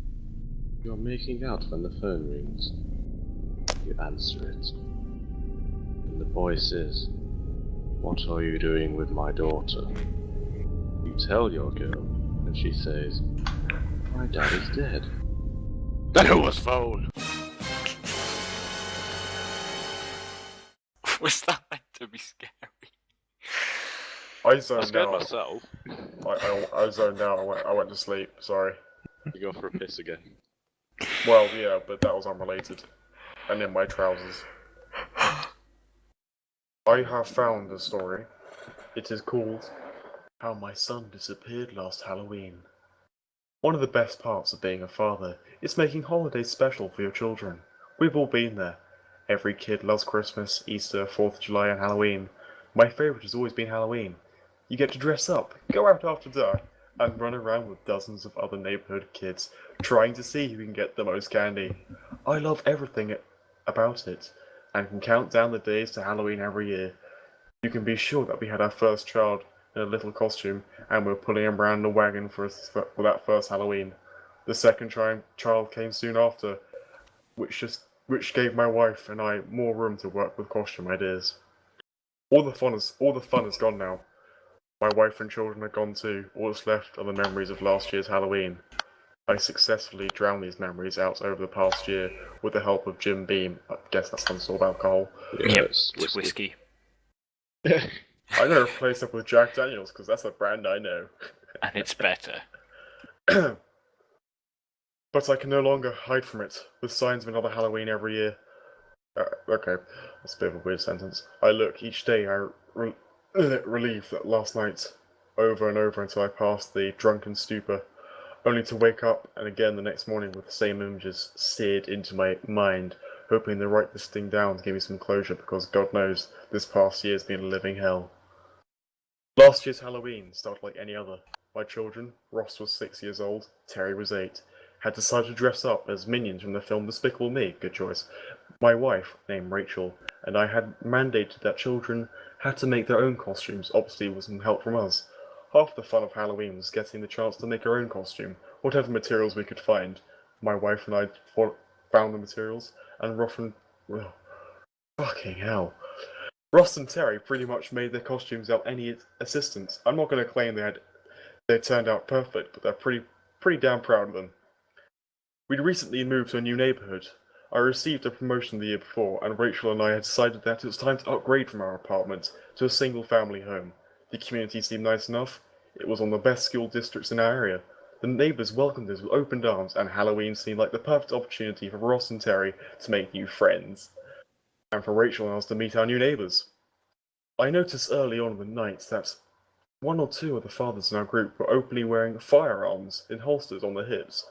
You're making out when the phone rings. You answer it. And the voice is, "What are you doing with my daughter?" You tell your girl, and she says, "My dad is dead." Then who was phone?
Was that meant to be scary?
I
I
zoned
scared
out.
myself.
I zoned out. I went to sleep. Sorry.
You go for a piss again.
Well, yeah, but that was unrelated. And in my trousers. I have found a story. It is called How My Son Disappeared Last Halloween. One of the best parts of being a father is making holidays special for your children. We've all been there. Every kid loves Christmas, Easter, 4th of July, and Halloween. My favourite has always been Halloween. You get to dress up, go out after dark, and run around with dozens of other neighbourhood kids, trying to see who can get the most candy. I love everything about it, and can count down the days to Halloween every year. You can be sure that we had our first child in a little costume, and we're pulling him around the wagon for that first Halloween. The second child came soon after, which gave my wife and I more room to work with costume ideas. All the fun is gone now. My wife and children are gone too. All that's left are the memories of last year's Halloween. I successfully drowned these memories out over the past year with the help of Jim Beam. I guess that's some sort of alcohol.
Yeah,
Yep,
it's
it's whiskey.
I'm gonna replace it with Jack Daniels because that's a brand I know.
And it's better.
But I can no longer hide from it, with signs of another Halloween every year. Okay, that's a bit of a weird sentence. I look each day, relieved that last night, over and over until I passed the drunken stupor, only to wake up and again the next morning with the same images seared into my mind, hoping to write this thing down to give me some closure because God knows this past year's been a living hell. Last year's Halloween started like any other. My children, Ross was 6 years old, Terry was 8, had decided to dress up as minions from the film Despicable Me, good choice. My wife, named Rachel, and I had mandated that children had to make their own costumes, obviously with some help from us. Half the fun of Halloween was getting the chance to make our own costume, whatever materials we could find. My wife and I found the materials, and fucking hell. Ross and Terry pretty much made their costumes without any assistance. I'm not going to claim they turned out perfect, but they're pretty damn proud of them. We'd recently moved to a new neighborhood. I received a promotion the year before, and Rachel and I had decided that it was time to upgrade from our apartment to a single-family home. The community seemed nice enough. It was one of the best school districts in our area. The neighbours welcomed us with open arms, and Halloween seemed like the perfect opportunity for Ross and Terry to make new friends, and for Rachel and us to meet our new neighbours. I noticed early on in the night that one or two of the fathers in our group were openly wearing firearms in holsters on their hips.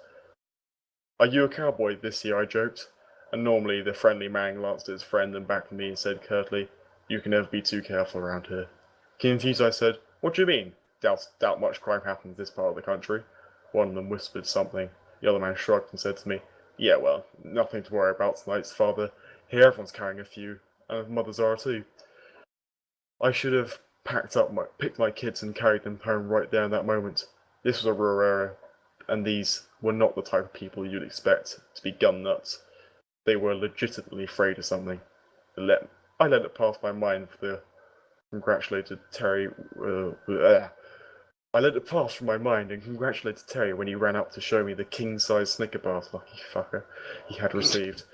"Are you a cowboy this year?" I joked, and normally the friendly man glanced at his friend and back at me and said curtly, "You can never be too careful around here." Confused, I said, "What do you mean? Doubt much crime happens in this part of the country." One of them whispered something. The other man shrugged and said to me, "Yeah, well, nothing to worry about tonight, father. Here everyone's carrying a few, and mothers are too." I should have picked my kids and carried them home right there in that moment. This was a rural area, and these were not the type of people you'd expect to be gun nuts. They were legitimately afraid of something. I let it pass my mind for the congratulated Terry. I let it pass from my mind and congratulated Terry when he ran up to show me the king-size Snicker bars, lucky fucker, he had received.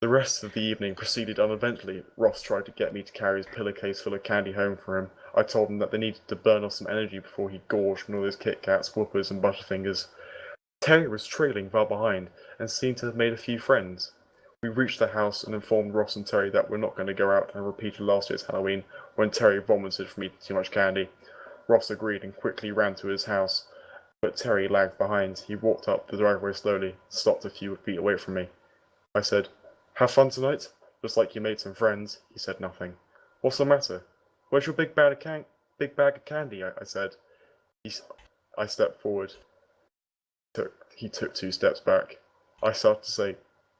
The rest of the evening proceeded uneventfully. Ross tried to get me to carry his pillowcase full of candy home for him. I told him that they needed to burn off some energy before he gorged on all those Kit Kats, Whoopers, and Butterfingers. Terry was trailing far behind and seemed to have made a few friends. We reached the house and informed Ross and Terry that we're not going to go out and repeat last year's Halloween when Terry vomited from eating too much candy. Ross agreed and quickly ran to his house, but Terry lagged behind. He walked up the driveway slowly, stopped a few feet away from me. I said, "Have fun tonight? Looks like you made some friends." He said nothing. "What's the matter? Where's your big bag of candy?" I said. I stepped forward. He took 2 steps back. I started to say,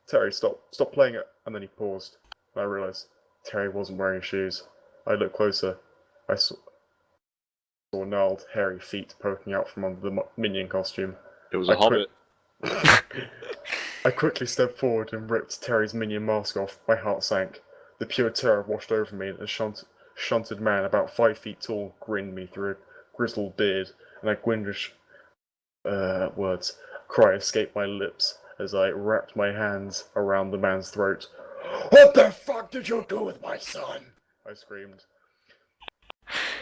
"Terry, stop playing it," and then he paused. I realized Terry wasn't wearing shoes. I looked closer. I saw gnarled, hairy feet poking out from under the minion costume.
It was a hobbit.
I quickly stepped forward and ripped Terry's minion mask off. My heart sank. The pure terror washed over me, and a shunted man about 5 feet tall grinned me through a grizzled beard, and a gwindish cry escaped my lips as I wrapped my hands around the man's throat. "What the fuck did you do with my son?" I screamed.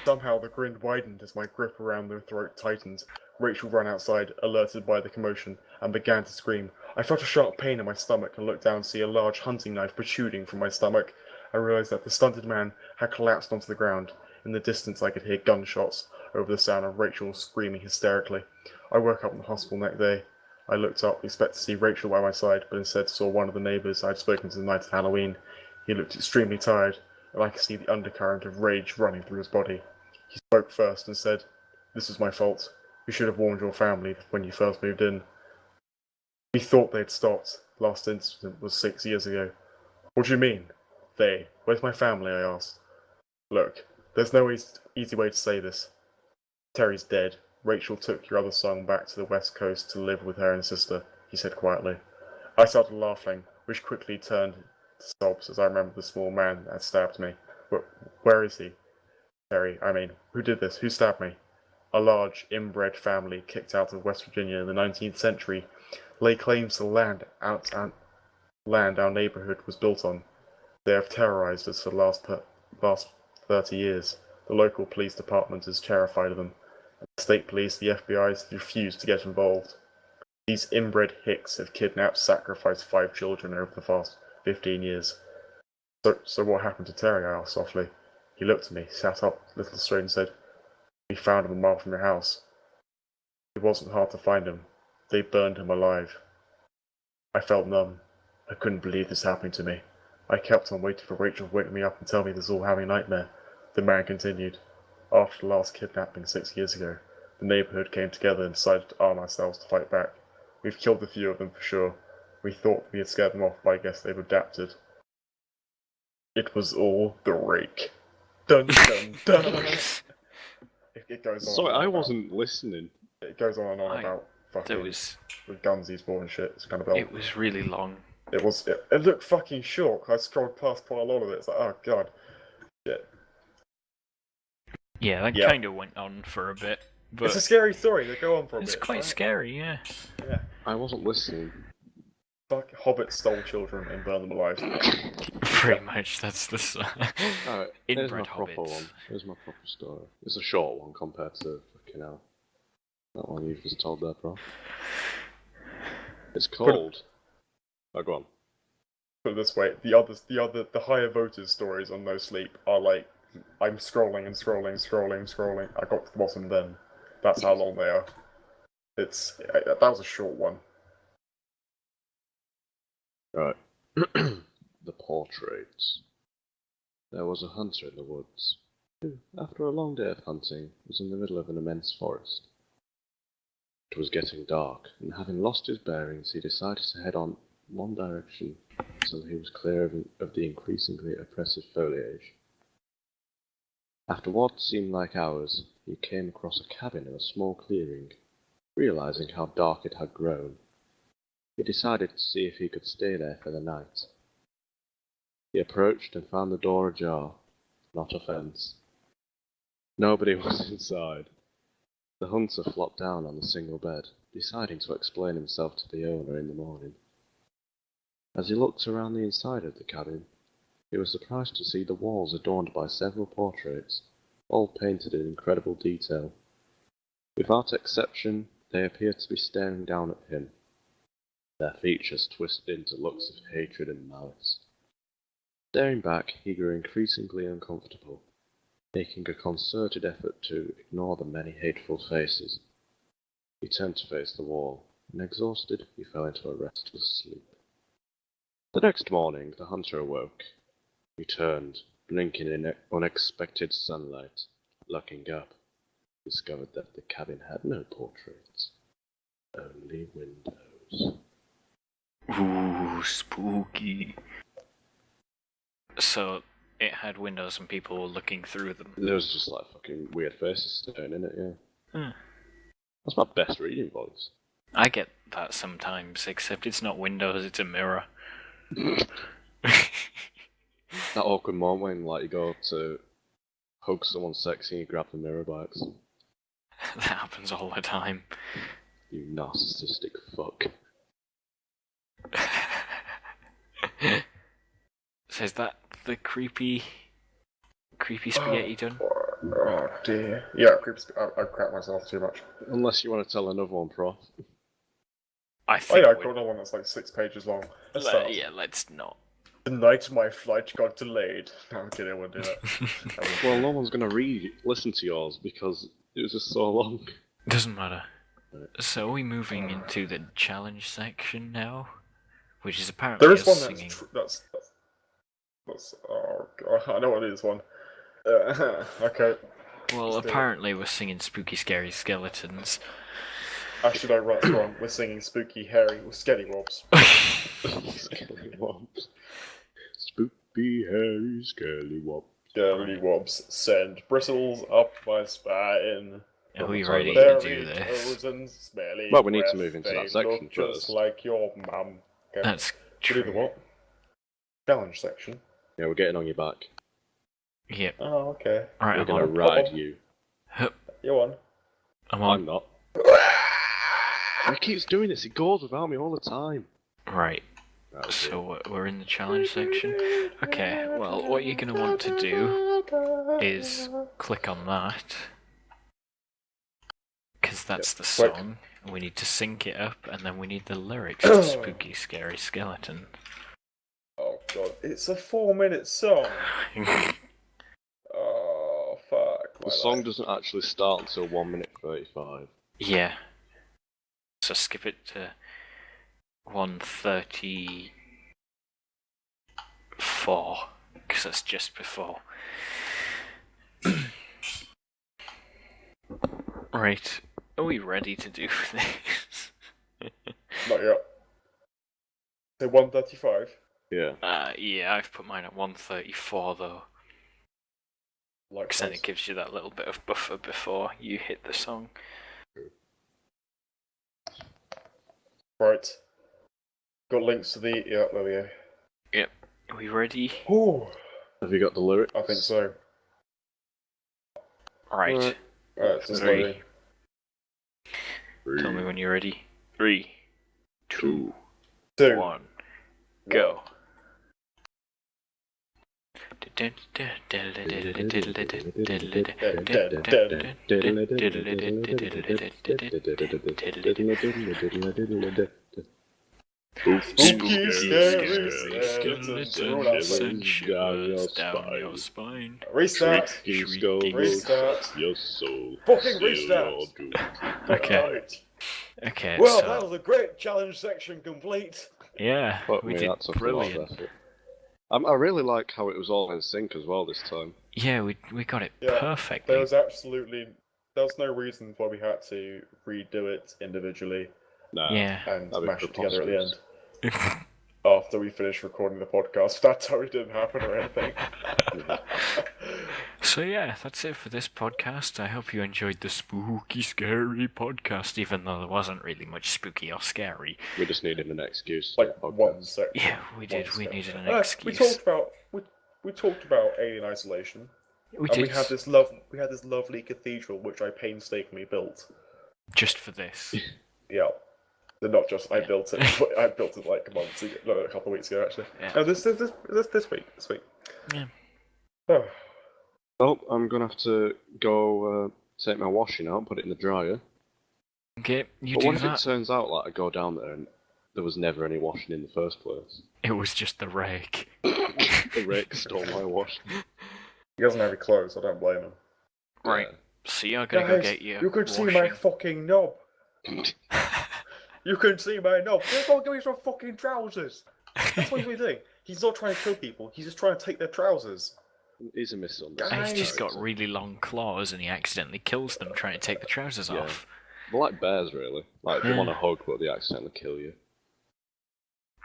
Somehow the grin widened as my grip around the throat tightened. Rachel ran outside, alerted by the commotion, and began to scream. I felt a sharp pain in my stomach and looked down to see a large hunting knife protruding from my stomach. I realized that the stunted man had collapsed onto the ground. In the distance I could hear gunshots over the sound of Rachel screaming hysterically. I woke up in the hospital next day. I looked up, expecting to see Rachel by my side, but instead saw one of the neighbours I had spoken to the night of Halloween. He looked extremely tired, and I could see the undercurrent of rage running through his body. He spoke first and said, "This was my fault. You should have warned your family when you first moved in." We thought they'd stopped. Last incident was 6 years ago. "What do you mean? They? Where's my family?" I asked. "Look, there's no easy way to say this. Terry's dead. Rachel took your other son back to the West Coast to live with her and sister, he said quietly. I started laughing, which quickly turned to sobs as I remembered the small man that had stabbed me. Where is he? Terry, who did this? Who stabbed me? A large, inbred family kicked out of West Virginia in the 19th century lay claims to land our neighborhood was built on. They have terrorized us for the last 30 years. The local police department is terrified of them. The state police, the FBI, refuse to get involved. These inbred hicks have kidnapped, sacrificed 5 children over the past 15 years. So what happened to Terry? I asked softly. He looked at me, sat up a little straight and said, We found him a mile from your house. It wasn't hard to find him. They burned him alive. I felt numb. I couldn't believe this happening to me. I kept on waiting for Rachel to wake me up and tell me this was all having a nightmare. The man continued. After the last kidnapping 6 years ago, the neighborhood came together and decided to arm ourselves to fight back. We've killed a few of them for sure. We thought we had scared them off, but I guess they've adapted. It was all the rake. Dun dun dun. It goes on.
Sorry, I wasn't listening.
It goes on and on about fucking with guns he's bought and shit. It's kind of
It was really long.
It looked fucking short. I scrolled past quite a lot of it. It's like, oh god, shit.
Yeah, that kind of went on for a bit. But
it's a scary story. They go on for a bit.
It's quite scary, yeah.
Yeah.
I wasn't listening.
Fuck, hobbits stole children and burned them alive.
Pretty much, that's the
Alright, here's my proper one. Here's my proper story. It's a short one compared to fucking hell. That one you've just told there, bro. It's called. Oh, go on.
Put it this way: the higher voted stories on No Sleep are like, I'm scrolling and scrolling, scrolling, scrolling. I got to the bottom then. That's how long they are. That was a short one.
Right. The portraits. There was a hunter in the woods, who, after a long day of hunting, was in the middle of an immense forest. It was getting dark, and having lost his bearings, he decided to head on one direction until he was clear of the increasingly oppressive foliage. After what seemed like hours, he came across a cabin in a small clearing. Realizing how dark it had grown, he decided to see if he could stay there for the night. He approached and found the door ajar, not a fence. Nobody was inside. The hunter flopped down on the single bed, deciding to explain himself to the owner in the morning. As he looked around the inside of the cabin, he was surprised to see the walls adorned by several portraits, all painted in incredible detail. Without exception, they appeared to be staring down at him, their features twisted into looks of hatred and malice. Staring back, he grew increasingly uncomfortable, making a concerted effort to ignore the many hateful faces. He turned to face the wall, and exhausted, he fell into a restless sleep. The next morning, the hunter awoke. He turned, blinking in unexpected sunlight. Looking up, he discovered that the cabin had no portraits, only windows.
Ooh, spooky. So, it had windows and people were looking through them.
There was just like fucking weird faces staring in it, yeah.
Hmm.
That's my best reading voice.
I get that sometimes, except it's not windows, it's a mirror.
That awkward moment when like you go to hug someone sexy and you grab the mirror by accident.
That happens all the time.
You narcissistic fuck.
So is that the creepy spaghetti done?
Oh dear. Yeah, I crap myself too much.
Unless you want to tell another one, Prof.
I think
I've got another one that's like 6 pages long.
let's not.
The night my flight got delayed. No, I'm kidding, I won't do that.
Well, no one's gonna listen to yours because it was just so long.
Doesn't matter. So are we moving into the challenge section now? Which is apparently
there is one
singing.
that's oh god, I know what it is one. Okay.
Well, apparently we're singing spooky scary skeletons.
Actually, no, right, wrong. We're singing spooky hairy with scallywobs.
Scallywobs. Spoopy hairy scallywobs.
Scallywobs send bristles up my spine.
Are we
Well,
ready to
Berry
do this?
toes and smelly
Well, we need to
breath,
move into that
they
section
look just
first.
like your mum. Okay.
That's
We do
true.
the what? Challenge section.
Yeah, we're getting on your back.
Yep.
Oh, okay.
Right,
We're
I'm
gonna
on.
ride you.
Hup,
You're on.
I'm
I'm
on.
not. He keeps doing this. He goes without me all the time.
Right.
Okay.
So we're in the challenge section. Okay, well, what you're going to want to do is click on that, because that's the
Click.
song, and we need to sync it up, and then we need the lyrics to Spooky Scary Skeleton.
Oh god, it's a 4-minute song. Oh fuck.
The song doesn't actually start until 1 minute 35.
Yeah. So skip it to 1:34, because that's just before. Right, are we ready to do this?
Not yet. Say 1:35.
Yeah.
Yeah, I've put mine at 1:34 though,
Like
because then it gives you that little bit of buffer before you hit the song.
Right. Got links to the. Yeah, there we go.
Yep. Are we ready?
Ooh,
Have you got the lyrics?
I think so.
Right.
Right.
Alright, it's just
Three.
loading.
Tell me when you're ready. 3, 2,
2.
1, go.
Spooky, scary
skeletons and shivers down your spine.
Restart.
Shrieking.
Restart.
Your soul.
Fucking restart.
Okay.
Damn it.
Okay,
Well,
so
that was a great challenge section complete.
yeah,
Fuck
we
me,
did
that took a lot of
brilliant.
effort. I really like how it was all in sync as well this time.
Yeah, we got it
Yeah,
perfectly.
There was no reason why we had to redo it individually
Nah,
Yeah.
and
that'd be
mash it together at the end.
preposterous.
After we finished recording the podcast, that totally didn't happen or anything.
So yeah, that's it for this podcast. I hope you enjoyed the spooky, scary podcast, even though there wasn't really much spooky or scary.
We just needed an excuse. to
Like
do a podcast.
one section.
Yeah, we did.
One
We
section.
needed an
We
excuse.
talked about alien isolation,
We
and
did
we had this lovely cathedral which I painstakingly built.
just for this.
Yeah. Not just I built it. But I built it like a couple of weeks ago actually.
Yeah.
No, this week. This week.
Yeah.
Oh.
Well, I'm gonna have to go take my washing out and put it in the dryer.
Okay, you
But
do
what if
that.
it turns out like I go down there and there was never any washing in the first place?
It was just the rake.
The rake stole my washing.
He doesn't have any clothes. I don't blame him.
Right.
Yeah.
So you're gonna go
Guys,
get your
you could see my
washing.
fucking knob. You couldn't see my knob. He's not giving me some fucking trousers. That's what he's doing. He's not trying to kill people. He's just trying to take their trousers.
He's a misunderstanding.
And he's just got
character.
really long claws, and he accidentally kills them trying to take the trousers
Yeah.
off.
They're like bears, really. Like, they
Yeah.
want to hug, but they accidentally kill you.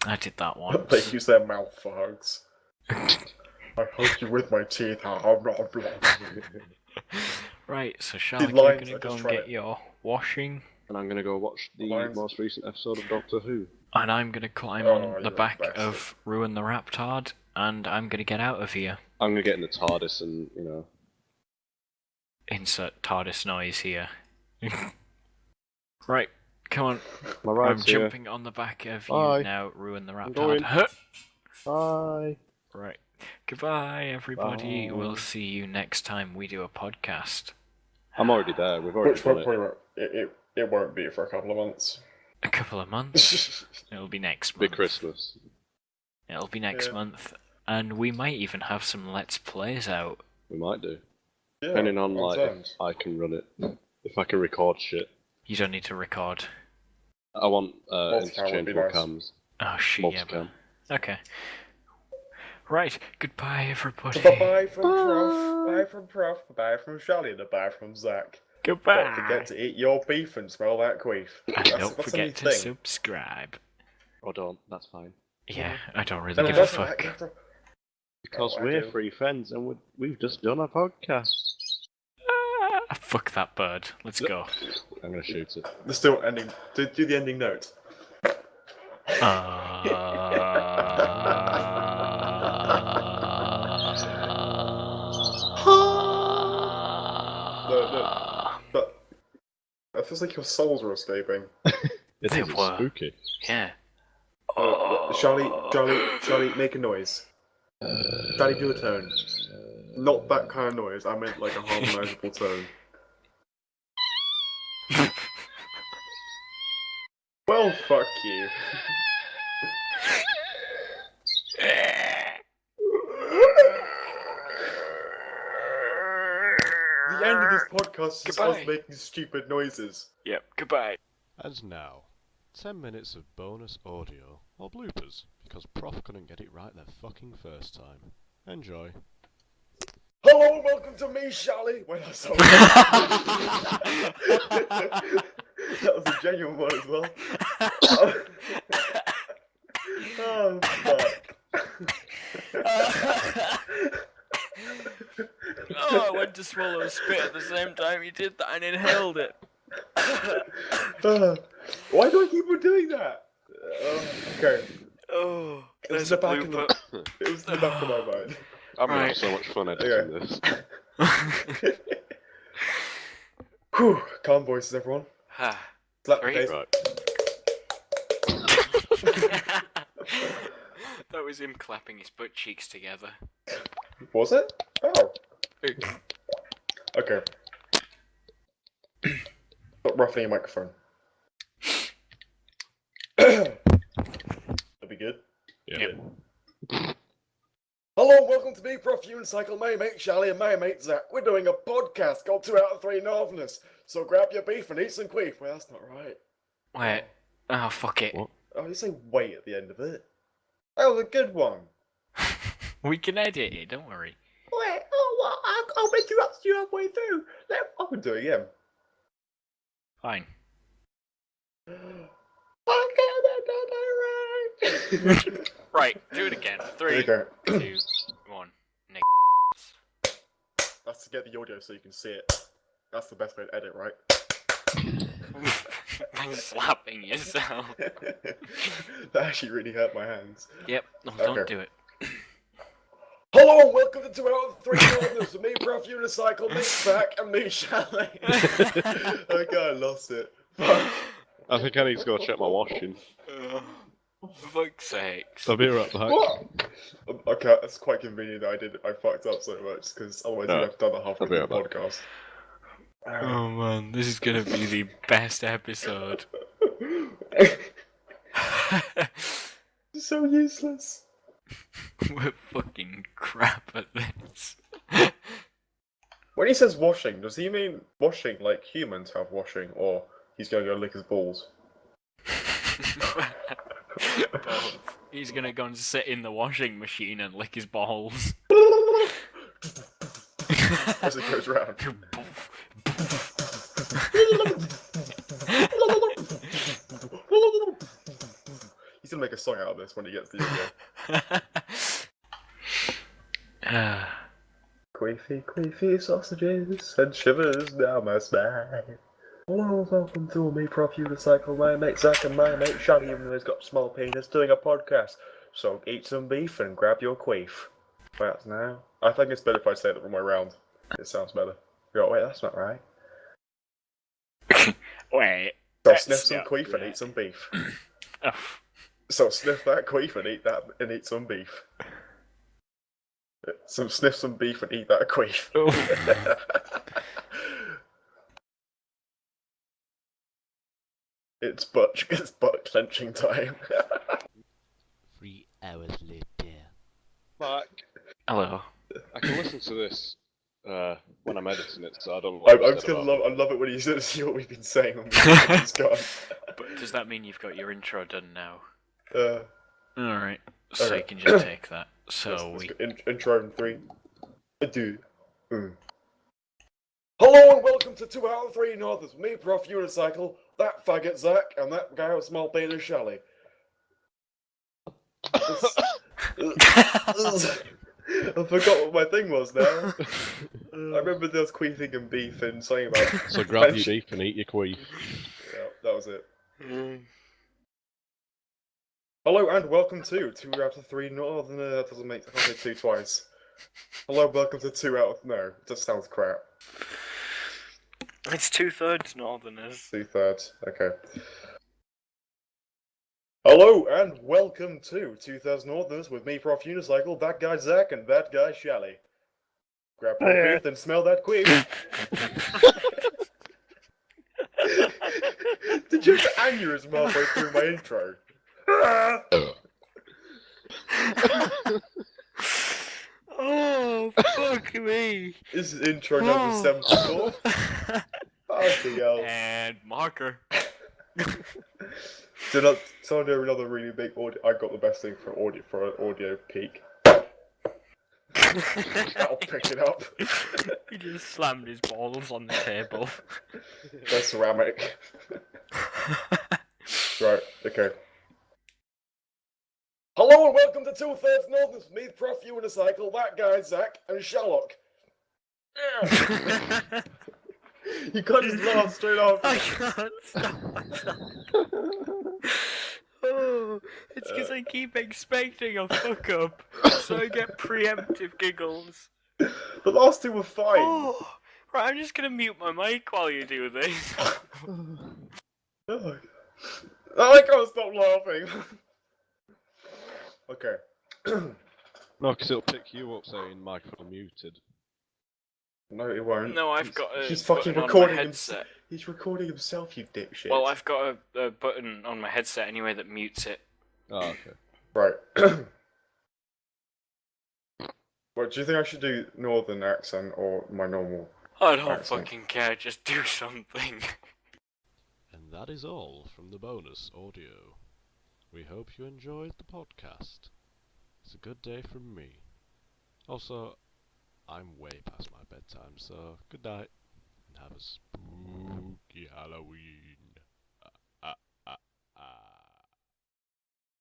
I did that
They
once.
use their mouth for hugs. I hug you with my teeth. I'm not blind.
Right, so Charlotte, you're
lines
gonna
are
go
just
and
trying
get
to-
your washing,
And I'm gonna go watch the
Lions.
most recent episode of Doctor Who.
and I'm gonna climb
Oh,
on
you're
the
a
back
bastard.
of Ruin the Raptard, and I'm gonna get out of here.
I'm gonna get in the TARDIS and, you know...
Insert TARDIS noise here. Right, come on.
My ride's
I'm
here.
jumping on the back of you
Bye.
now, Ruin the Raptard.
going.
Huh.
Bye!
Right. Goodbye, everybody.
Bye.
We'll see you next time we do a podcast.
I'm already there, we've already
Which
done
one
it.
probably won't. It won't be for a couple of months.
A couple of months. It'll be next
Be
month.
Christmas.
It'll be next
Yeah.
month. And we might even have some Let's Plays out.
We might do.
Yeah,
Depending on, like,
terms.
if I can run it. If I can record shit.
You don't need to record.
I want
Multicam would be
interchangeable
nice.
cams.
Oh, shit, yeah.
Multicam.
but- Okay. Right. Goodbye, everybody.
Bye from Prof. Bye from Prof. Bye from Shelly. And bye from Zach.
Goodbye.
Don't forget to eat your beef and smell that queef.
And don't
that's a
forget
neat
to
thing.
subscribe.
Or don't, that's fine.
Yeah, I don't really
And
give a
that's
fuck.
Because
Oh, I
we're
do.
free friends and we've just done a podcast.
Fuck Fuck that bird. Let's go.
I'm gonna shoot it.
The still ending. Do the ending note. But it feels like your souls are escaping.
It's
They were.
spooky.
Yeah.
Charlie, make a noise. Daddy, do a tone. Not that kind of noise. I meant like a harmonizable tone. Well, fuck you. The end of this podcast is us making stupid noises.
Yep, goodbye.
And now, 10 minutes of bonus audio or bloopers because Prof couldn't get it right the fucking first time. Enjoy.
Hello and welcome to me, Charlie. Wait, that's not That was a genuine one as well. Oh, fuck.
Oh, I went to swallow a spit at the same time you did that and inhaled it.
Why do I keep on doing that? Okay.
Oh,
It was
there's
in
a
the back
blooper.
it was in the back of my mind.
I'm gonna
Right.
have so much fun editing this.
Whew. Calm voices, everyone.
Ah.
Slap the
Three.
face.
Right.
That was him clapping his butt cheeks together.
Was it? Oh. Okay. Stop ruffling your microphone. That'll be good.
Yeah.
Yep.
Hello and welcome to me, Prof. Unicycle, my mate Charlie and my mate Zach. We're doing a podcast called 2 out of 3 Northerners. So grab your beef and eat some queef. Well, that's not right.
Wait. Oh, fuck it.
What?
Oh, you say wait at the end of it. That was a good one.
We can edit it, don't worry.
Wait, oh, what? I'll interrupt you halfway through. I can do it again.
Fine. Right, do it again.
There
3,
you go.
2, 1. Nick.
That's to get the audio so you can see it. That's the best way to edit, right?
I'm slapping yourself.
That actually really hurt my hands.
Yep, no, don't
Okay.
do it.
Hello and welcome to 2 out of 3 Northerners with me, Prof. Unicycle, me Zach, and me Charlie. Okay, I lost it. Fuck.
I think I need to go check my washing.
For fuck's sakes.
I'll be right back.
What? Okay, that's quite convenient that I fucked up so much, because otherwise
No,
you'd have done that halfway
I'll be
through the
right back.
podcast.
Oh man, this is gonna be the best episode.
So useless.
We're fucking crap at this.
When he says washing, does he mean washing like humans have washing, or he's gonna go lick his balls?
Both. He's gonna go and sit in the washing machine and lick his balls.
As it goes round. He's gonna make a song out of this when he gets the audio. Queefy, queefy sausages and shivers down my spine. Hello, welcome to me, Prof. Unicycle, my mate Zach and my mate Shaggy, even though he's got a small penis, doing a podcast. So eat some beef and grab your queef. Wait, now? I think it's better if I say it the wrong way around. It sounds better. You're like, wait, that's not right.
Wait.
So
That's
sniff some
not
queef and
right.
eat some beef.
Oh,
So sniff that queef and eat that and eat some beef. Sniff some beef and eat that queef. It's butt clenching time.
3 hours later.
Back.
hello.
I can listen to this when I'm editing it, so I don't.
I'm just gonna love it when you see what we've been saying when we've gone.
But does that mean you've got your intro done now?
Uh,
Alright. So
Okay.
you can just take that. So
let's
we.
go intro in 3. Do. Hello and welcome to 2 out of 3 Northers with me, Prof. Unicycle, that faggot Zach, and that guy with small penis Shelley. I forgot what my thing was now. I remember there was queefing and beef and something about.
So grab your beef and eat your queef.
Yeah, that was it. Hello and welcome to 2 out of 3 Northerner. That doesn't make. I can't say 2 twice. Hello, welcome to 2 out of. No, it just sounds crap.
It's 2/3 Northerners.
2/3. Okay. Hello and welcome to 2/3 Northerners with me, Prof. Unicycle, that guy Zach, and that guy Shally. Grab your queef and smell that queef. Did you have an aneurysm halfway through my intro?
Oh, fuck me.
This is intro number 74. Fucking hell.
And marker.
So I do another really big audio. I got the best thing for an audio peak. That'll pick it up.
He just slammed his balls on the table.
They're ceramic. Right, okay. Hello and welcome to 2/3 Northerners with me, Prof. Unicycle, that guy Zach, and Sherlock. Yeah. You can't just laugh straight after.
I can't stop. Oh, it's because I keep expecting a fuck up, so I get preemptive giggles.
The last two were fine.
Oh, right, I'm just gonna mute my mic while you do this.
Oh, I can't stop laughing. Okay.
No, because it'll pick you up saying microphone muted.
No, it won't.
No, I've got a
He's fucking
button on
recording
my
himself.
headset.
He's recording himself, you dipshit.
Well, I've got a button on my headset anyway that mutes it.
Oh, okay.
Right. What, do you think I should do northern accent or my normal?
I don't
Accent.
fucking care, just do something.
And that is all from the bonus audio. We hope you enjoyed the podcast. It's a good day from me. Also, I'm way past my bedtime, so good night and have a spooky